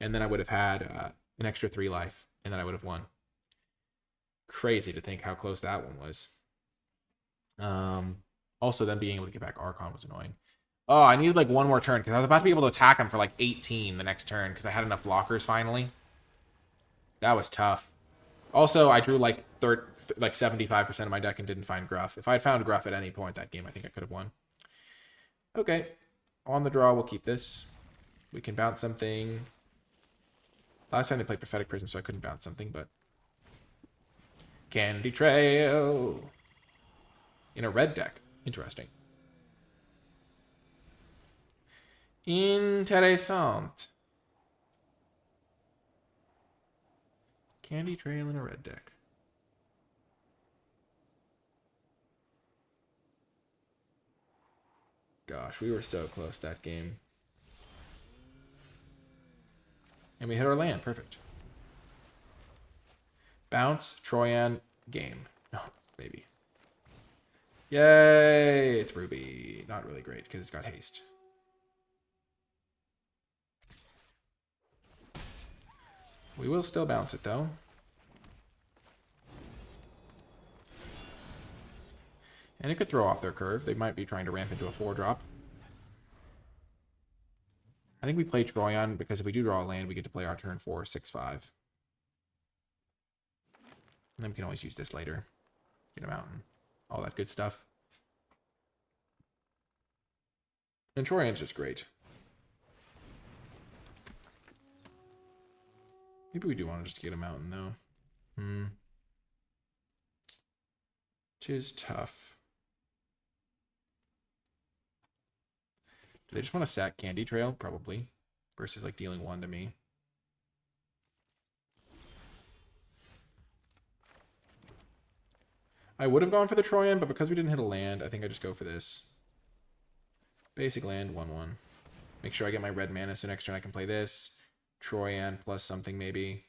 And then I would have had an extra 3 life, and then I would have won. Crazy to think how close that one was. Also, then being able to get back Archon was annoying. Oh, I needed like one more turn because I was about to be able to attack him for like 18 the next turn because I had enough blockers finally. That was tough. Also, I drew like 75% of my deck and didn't find Gruff. If I had found Gruff at any point that game, I think I could have won. Okay. On the draw, we'll keep this. We can bounce something. Last time they played Prophetic Prism, so I couldn't bounce something, but... Candy Trail. In a red deck. Interesting. Interessant. Candy Trail in a red deck. Gosh, we were so close that game. And we hit our land. Perfect. Bounce, Troyan, game. No, maybe. Yay! It's Ruby. Not really great because it's got haste. We will still bounce it though. And it could throw off their curve. They might be trying to ramp into a 4-drop. I think we play Troyan because if we do draw a land, we get to play our turn 4, 6-5. And then we can always use this later. Get a mountain. All that good stuff. And Troyan's just great. Maybe we do want to just get a mountain though. Tis tough. Do they just want to sack Candy Trail? Probably. Versus like dealing 1 to me. I would have gone for the Troyan, but because we didn't hit a land, I think I just go for this. Basic land, 1/1. Make sure I get my red mana, so next turn I can play this. Troyan plus something maybe.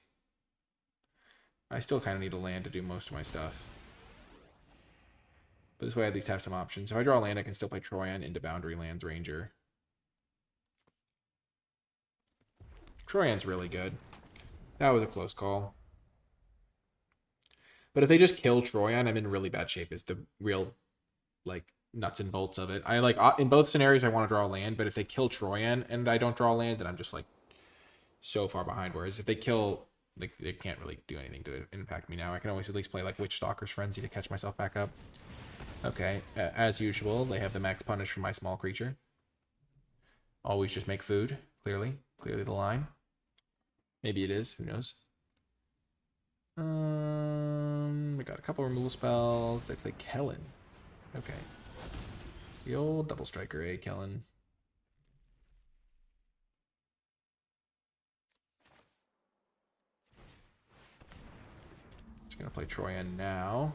I still kind of need a land to do most of my stuff. But this way I at least have some options. If I draw a land, I can still play Troyan into Boundary Lands Ranger. Troyan's really good. That was a close call. But if they just kill Troyan, I'm in really bad shape is the real, like, nuts and bolts of it. I like, in both scenarios, I want to draw a land, but if they kill Troyan and I don't draw a land, then I'm just, like, so far behind. Whereas if they kill, like, they can't really do anything to impact me now. I can always at least play, like, Witchstalker's Frenzy to catch myself back up. Okay, as usual, they have the max punish for my small creature. Always just make food, clearly. Clearly the line. Maybe it is, who knows. We got a couple removal spells. They play Kellen. Okay. The old double striker, eh, Kellen? Just gonna play Troyan now.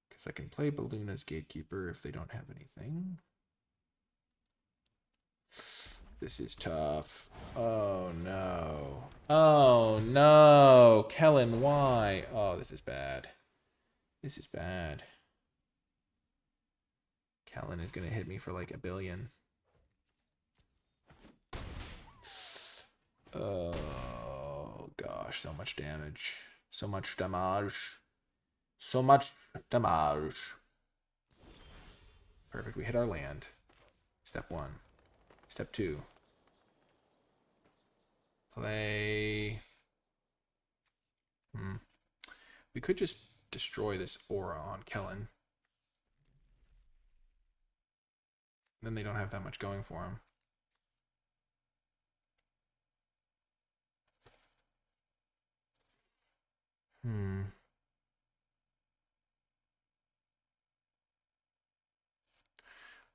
Because I can play Balluna's Gatekeeper if they don't have anything. This is tough. Oh no. Oh no. Kellen, why? Oh, this is bad. This is bad. Kellen is going to hit me for like 1 billion. Oh gosh, so much damage. So much damage. So much damage. Perfect, we hit our land. Step 1. Step 2. Play. We could just destroy this aura on Kellen. Then they don't have that much going for him.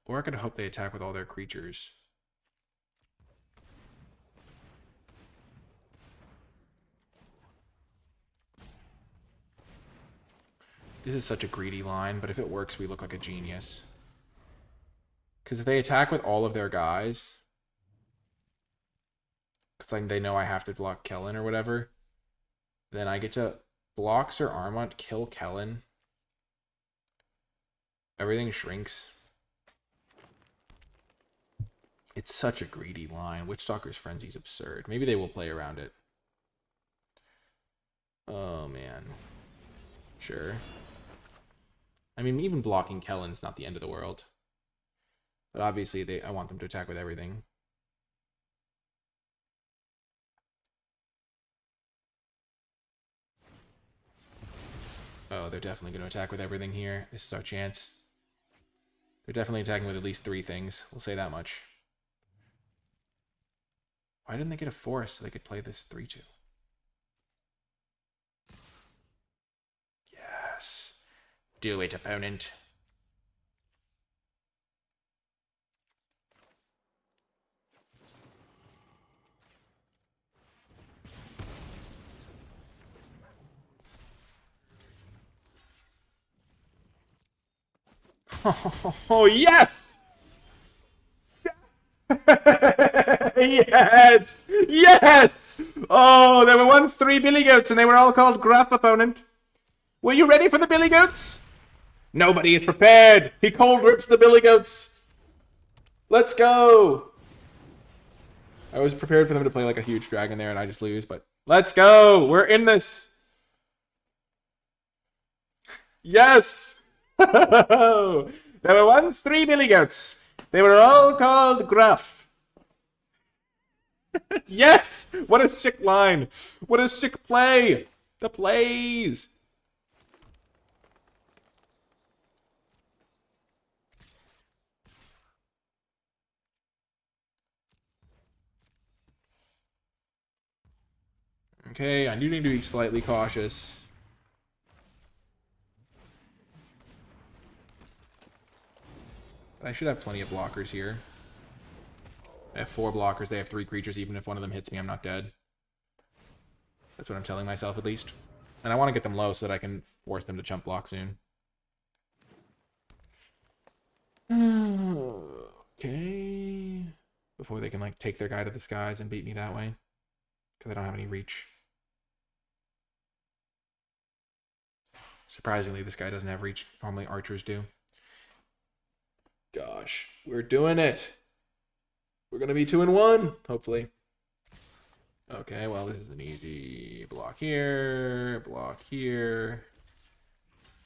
Or I could hope they attack with all their creatures. This is such a greedy line, but if it works, we look like a genius. Because if they attack with all of their guys, because like they know I have to block Kellen or whatever, then I get to block Sir Armont, kill Kellen. Everything shrinks. It's such a greedy line. Witchstalker's Frenzy is absurd. Maybe they will play around it. Oh, man. Sure. I mean, even blocking Kellen's not the end of the world. But obviously, I want them to attack with everything. Oh, they're definitely going to attack with everything here. This is our chance. They're definitely attacking with at least 3 things. We'll say that much. Why didn't they get a forest so they could play this 3-2? Yes. Do it, opponent. Oh, yes! Yes! Yes! Oh, there were once 3 billy goats and they were all called Gruff, opponent. Were you ready for the billy goats? Nobody is prepared. He cold rips the billy goats. Let's go. I was prepared for them to play like a huge dragon there and I just lose, but let's go. We're in this. Yes. There were once 3 billy goats. They were all called Gruff. Yes! What a sick line. What a sick play. The plays. Okay, I do need to be slightly cautious. I should have plenty of blockers here. I have 4 blockers. They have 3 creatures. Even if one of them hits me, I'm not dead. That's what I'm telling myself, at least. And I want to get them low so that I can force them to chump block soon. Okay. Before they can, like, take their guy to the skies and beat me that way. Because I don't have any reach. Surprisingly, this guy doesn't have reach. Normally, archers do. Gosh, we're doing it. We're going to be 2-1, hopefully. Okay, well, this is an easy block here, block here,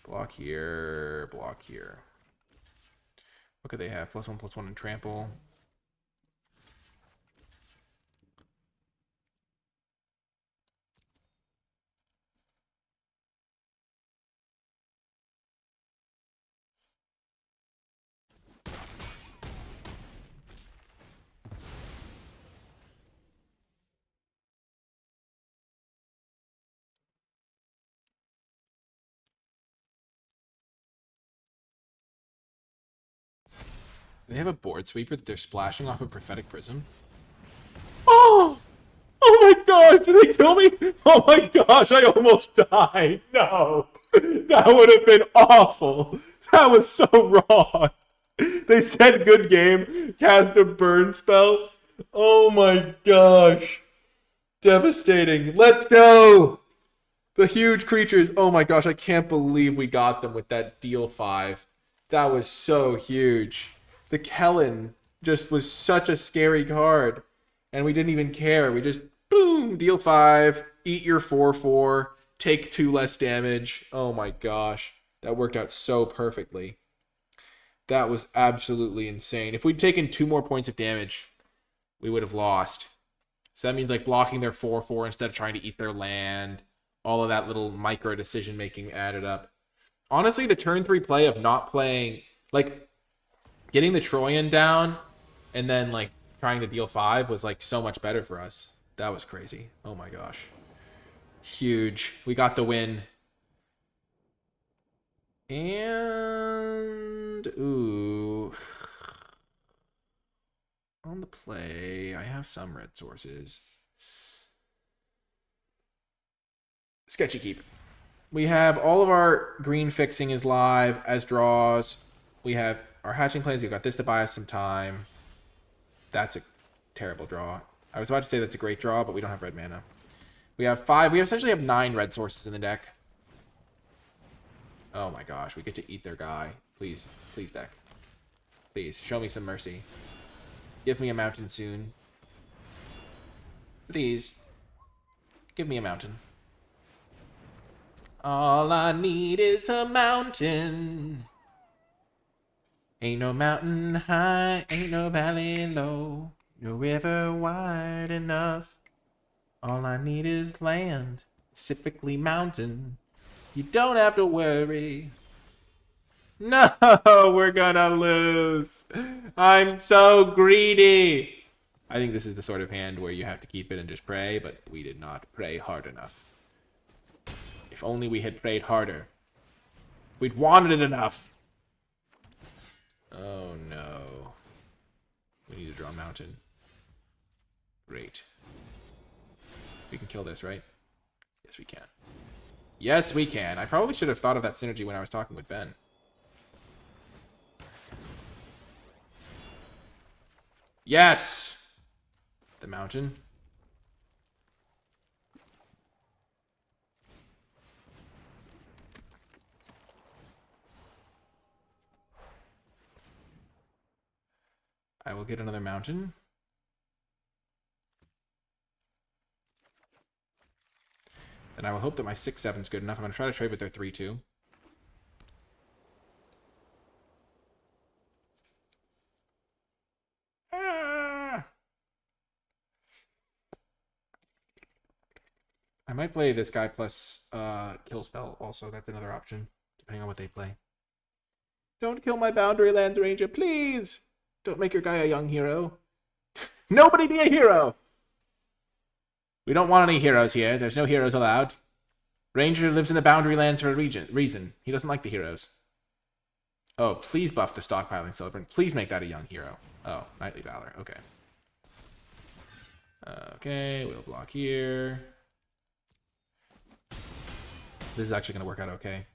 block here, block here. What could they have? +1/+1 and trample. They have a board sweeper that they're splashing off a prophetic prism. Oh! Oh my gosh, did they kill me? Oh my gosh, I almost died. No. That would have been awful. That was so wrong. They said good game, cast a burn spell. Oh my gosh. Devastating. Let's go. The huge creatures. Oh my gosh, I can't believe we got them with that deal 5. That was so huge. The Kellen just was such a scary card. And we didn't even care. We just, boom, deal 5, eat your 4/4, take 2 less damage. Oh my gosh. That worked out so perfectly. That was absolutely insane. If we'd taken 2 more points of damage, we would have lost. So that means like blocking their 4/4 instead of trying to eat their land. All of that little micro decision making added up. Honestly, the turn 3 play of not playing, like, getting the Troyan down and then like trying to deal 5 was like so much better for us. That was crazy. Oh my gosh. Huge. We got the win. And ooh. on the play, I have some red sources. Sketchy Keep. We have all of our green fixing is live as draws. We have our hatching plays. We've got this to buy us some time. That's a terrible draw. I was about to say that's a great draw, but we don't have red mana. We have 5. We essentially have 9 red sources in the deck. Oh my gosh, we get to eat their guy. Please, please, deck. Please, show me some mercy. Give me a mountain soon. Please. Give me a mountain. All I need is a mountain. Ain't no mountain high, ain't no valley low, no river wide enough. All I need is land, specifically mountain. You don't have to worry. No, we're gonna lose. I'm so greedy. I think this is the sort of hand where you have to keep it and just pray, but we did not pray hard enough. If only we had prayed harder. We'd wanted it enough. Oh no. We need to draw a mountain. Great. We can kill this, right? Yes, we can. Yes, we can. I probably should have thought of that synergy when I was talking with Ben. Yes! The mountain. I will get another mountain. And I will hope that my 6/7 is good enough. I'm going to try to trade with their 3/2. I might play this guy plus kill spell also. That's another option, depending on what they play. Don't kill my boundary lands, Ranger, please! Don't make your guy a young hero. Nobody be a hero! We don't want any heroes here. There's no heroes allowed. Ranger lives in the boundary lands for a reason. He doesn't like the heroes. Oh, please buff the stockpiling celebrant. Please make that a young hero. Oh, Knightly Valor. Okay. Okay, we'll block here. This is actually going to work out okay.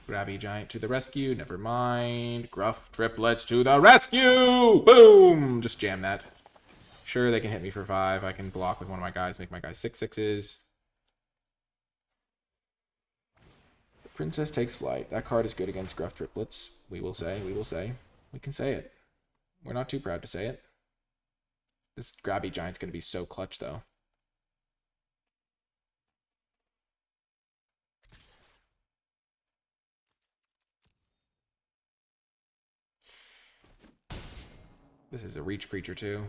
Grabby Giant to the rescue. Never mind. Gruff Triplets to the rescue! Boom! Just jam that. Sure, they can hit me for 5. I can block with one of my guys, make my guys 6/6s. The Princess takes flight. That card is good against Gruff Triplets. We will say. We will say. We can say it. We're not too proud to say it. This Grabby Giant's going to be so clutch, though. This is a reach creature, too.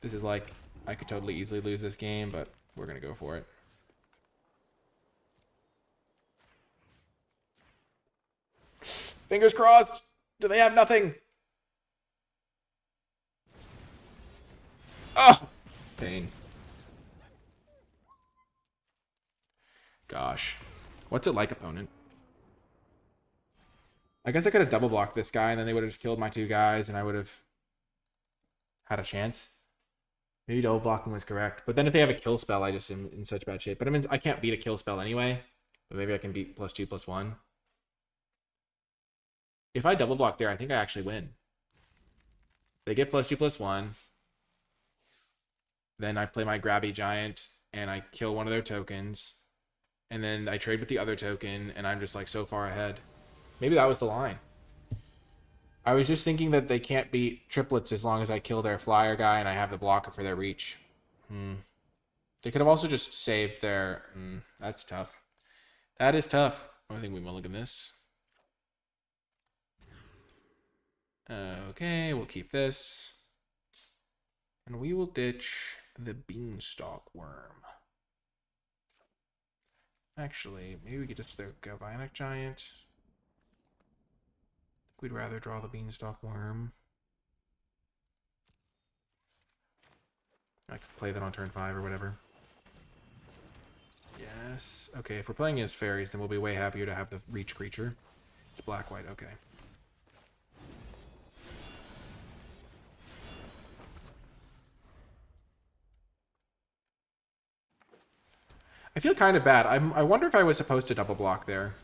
This is like, I could totally easily lose this game, but we're going to go for it. Fingers crossed! Do they have nothing? Oh! Pain. Gosh. What's it like, opponent? I guess I could have double blocked this guy, and then they would have just killed my 2 guys, and I would have had a chance. Maybe double blocking was correct. But then if they have a kill spell, I just am in such bad shape. But I mean, I can't beat a kill spell anyway. But maybe I can beat +2/+1. If I double block there, I think I actually win. They get +2/+1. Then I play my Grabby Giant, and I kill one of their tokens. And then I trade with the other token, and I'm just like so far ahead. Maybe that was the line. I was just thinking that they can't beat triplets as long as I kill their flyer guy and I have the blocker for their reach. They could have also just saved their... that's tough. That is tough. I think we mulligan this. Okay, we'll keep this. And we will ditch the Beanstalk Worm. Actually, maybe we could ditch the Galvanic Giant. We'd rather draw the Beanstalk Worm. I could play that on turn 5 or whatever. Yes. Okay, if we're playing against fairies, then we'll be way happier to have the reach creature. It's black-white, okay. I feel kind of bad. I wonder if I was supposed to double block there.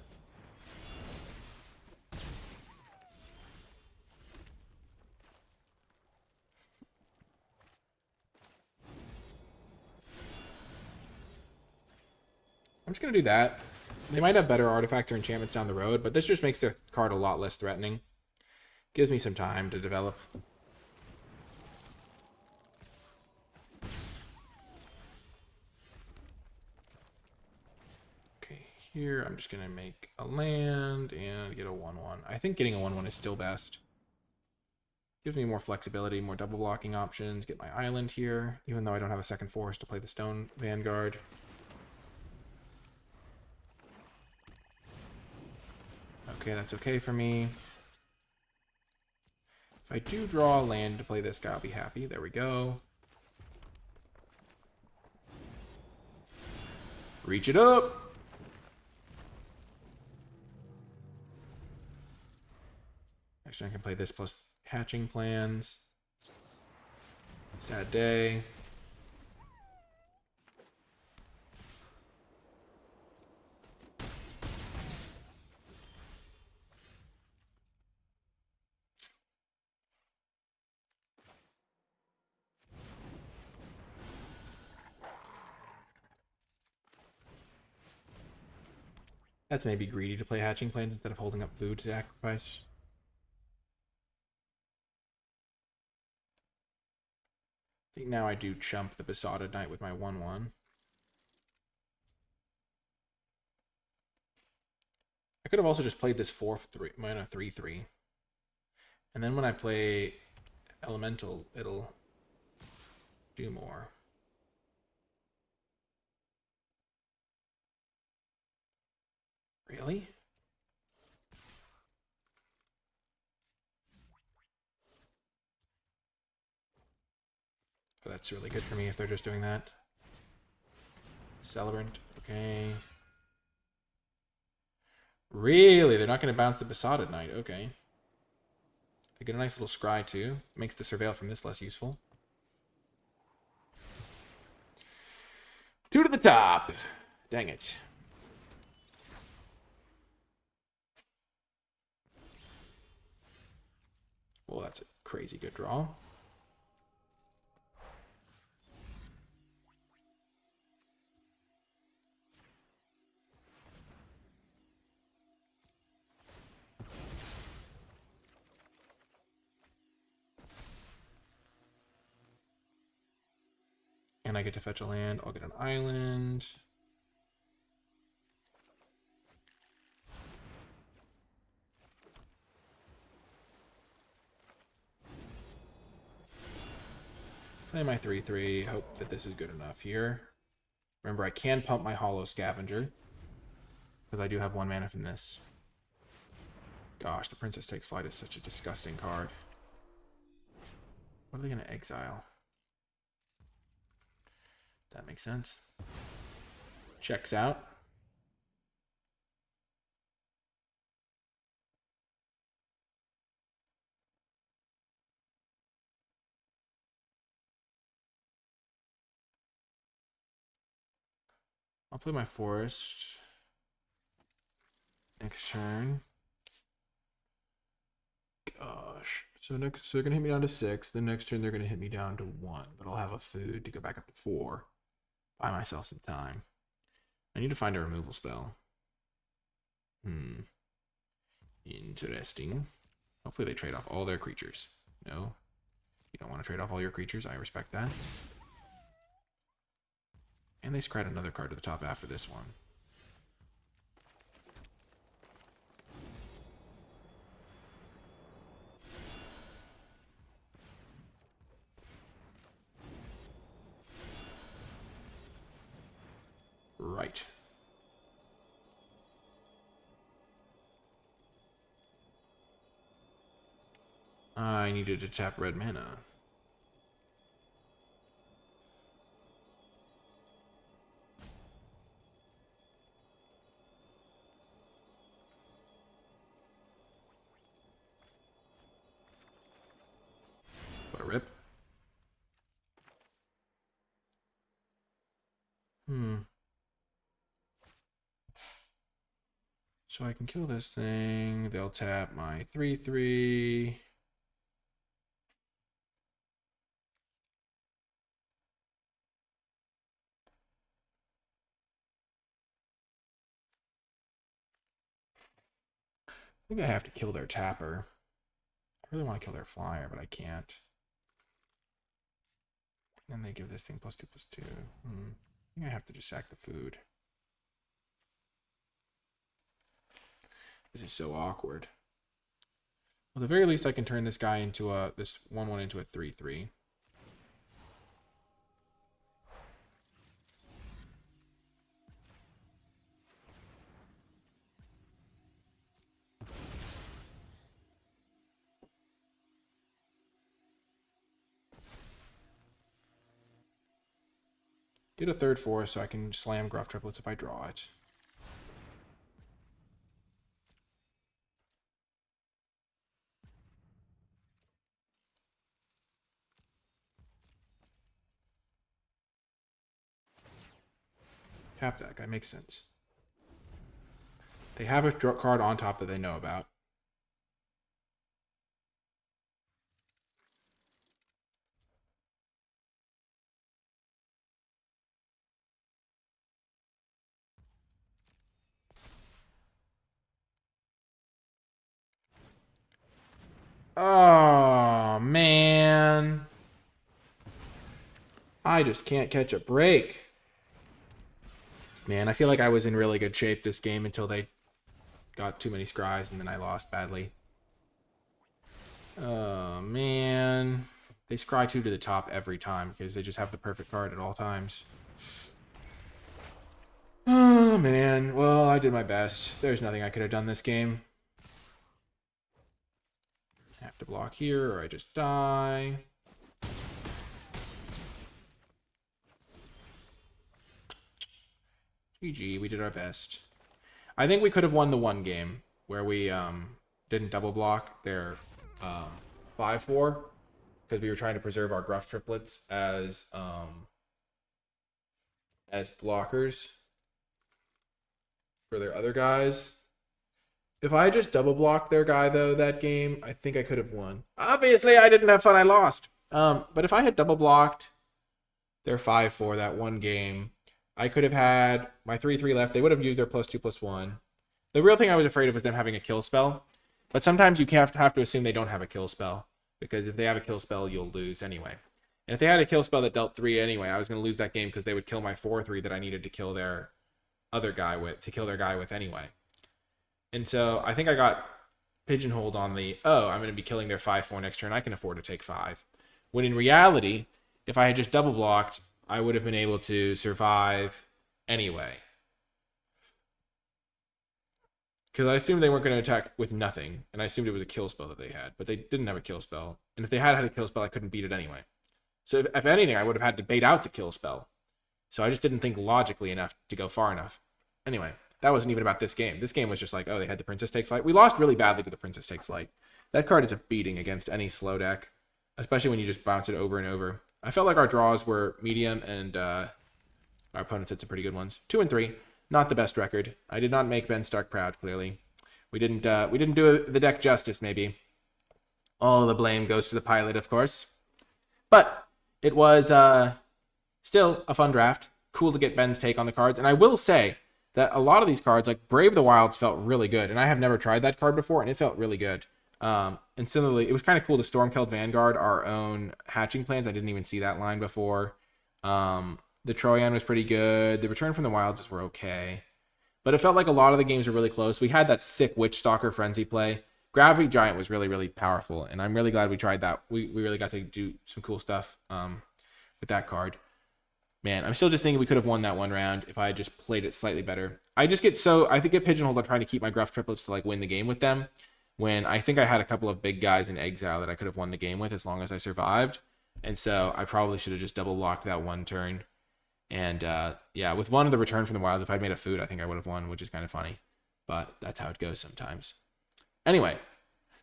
I'm just going to do that. They might have better artifacts or enchantments down the road, but this just makes their card a lot less threatening. Gives me some time to develop. Okay, here I'm just going to make a land and get a 1-1. I think getting a 1-1 is still best. Gives me more flexibility, more double blocking options. Get my island here, even though I don't have a second forest to play the Stone Vanguard. Okay, that's okay for me. If I do draw a land to play this guy, I'll be happy. There we go. Reach it up! Actually, I can play this plus hatching plans. Sad day. That's maybe greedy to play hatching plans instead of holding up food to sacrifice. I think now I do chump the Besotted Knight with my 1-1. I could have also just played this 4-3 mana 3-3. And then when I play Elemental, it'll do more. Really? Oh, that's really good for me if they're just doing that. Celebrant, okay. Really? They're not going to bounce the Besotted Knight, okay. They get a nice little scry too. Makes the Surveil from this less useful. 2 to the top. Dang it. Well, that's a crazy good draw. And I get to fetch a land. I'll get an island. Play my 3-3. Hope that this is good enough here. Remember, I can pump my Hollow Scavenger, because I do have 1 mana from this. Gosh, the Princess Takes Flight is such a disgusting card. What are they going to exile? That makes sense. Checks out. I'll play my forest. Next turn. Gosh. So they're gonna hit me down to 6. The next turn they're gonna hit me down to 1. But I'll have a food to go back up to 4. Buy myself some time. I need to find a removal spell. Interesting. Hopefully they trade off all their creatures. No. You don't want to trade off all your creatures. I respect that. And they scryed another card to the top after this one. Right. I needed to tap red mana. So I can kill this thing. They'll tap my 3/3. I think I have to kill their tapper. I really want to kill their flyer, but I can't. And they give this thing +2/+2. I think I have to just sack the food. This is so awkward. Well, at the very least, I can turn this guy into this 1/1 into a 3/3. Get a 3/4 so I can slam Gruff Triplets if I draw it. Tap that guy, makes sense. They have a card on top that they know about. Oh, man. I just can't catch a break. Man, I feel like I was in really good shape this game until they got too many scries and then I lost badly. Oh, man. They scry 2 to the top every time because they just have the perfect card at all times. Oh, man. Well, I did my best. There's nothing I could have done this game. I have to block here or I just die. GG, we did our best. I think we could have won the one game where we didn't double block their 5/4 because we were trying to preserve our Gruff Triplets as blockers for their other guys. If I just double blocked their guy though that game, I think I could have won. Obviously, I didn't have fun. I lost. But if I had double blocked their 5/4 that one game, I could have had my 3/3 left. They would have used their +2/+1. The real thing I was afraid of was them having a kill spell. But sometimes you have to assume they don't have a kill spell. Because if they have a kill spell, you'll lose anyway. And if they had a kill spell that dealt 3 anyway, I was going to lose that game because they would kill my 4/3 that I needed to kill their other guy with, anyway. And so I think I got pigeonholed on I'm going to be killing their 5/4 next turn. I can afford to take 5. When in reality, if I had just double blocked, I would have been able to survive anyway. Because I assumed they weren't going to attack with nothing, and I assumed it was a kill spell that they had, but they didn't have a kill spell. And if they had a kill spell, I couldn't beat it anyway. So if anything, I would have had to bait out the kill spell. So I just didn't think logically enough to go far enough. Anyway, that wasn't even about this game. This game was just like, oh, they had the Princess Takes Flight. We lost really badly with the Princess Takes Flight. That card is a beating against any slow deck, especially when you just bounce it over and over. I felt like our draws were medium, and our opponents had some pretty good ones. 2 and 3, not the best record. I did not make Ben Stark proud. Clearly, we didn't do the deck justice. Maybe all of the blame goes to the pilot, of course. But it was still a fun draft. Cool to get Ben's take on the cards, and I will say that a lot of these cards, like Brave the Wilds, felt really good, and I have never tried that card before, and it felt really good. And similarly, it was kind of cool to Stormkeld Vanguard our own hatching plans. I didn't even see that line before. The Troyan was pretty good. The Return from the Wilds were okay. But it felt like a lot of the games were really close. We had that sick Witch Stalker Frenzy play. Gravity Giant was really, really powerful, and I'm really glad we tried that. We really got to do some cool stuff with that card. Man, I'm still just thinking we could have won that one round if I had just played it slightly better. I get pigeonholed on trying to keep my Gruff Triplets to like win the game with them, when I think I had a couple of big guys in exile that I could have won the game with as long as I survived. And so I probably should have just double blocked that one turn. And yeah, with one of the Return from the Wilds, if I'd made a food, I think I would have won, which is kind of funny. But that's how it goes sometimes. Anyway,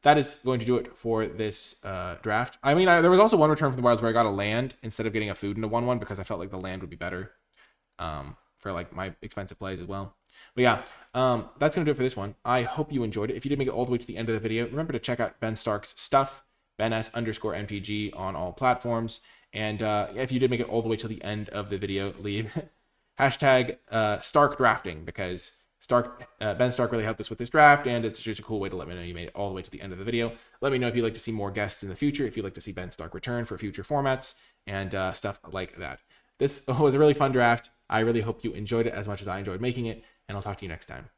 that is going to do it for this draft. I mean, there was also one Return from the Wilds where I got a land instead of getting a food into 1/1 because I felt like the land would be better for like my expensive plays as well. But yeah, that's going to do it for this one. I hope you enjoyed it. If you did make it all the way to the end of the video, remember to check out Ben Stark's stuff, BenS_MTG on all platforms. And if you did make it all the way to the end of the video, leave hashtag Stark drafting, because Ben Stark really helped us with this draft, and it's just a cool way to let me know you made it all the way to the end of the video. Let me know if you'd like to see more guests in the future, if you'd like to see Ben Stark return for future formats, and stuff like that. This was a really fun draft. I really hope you enjoyed it as much as I enjoyed making it, and I'll talk to you next time.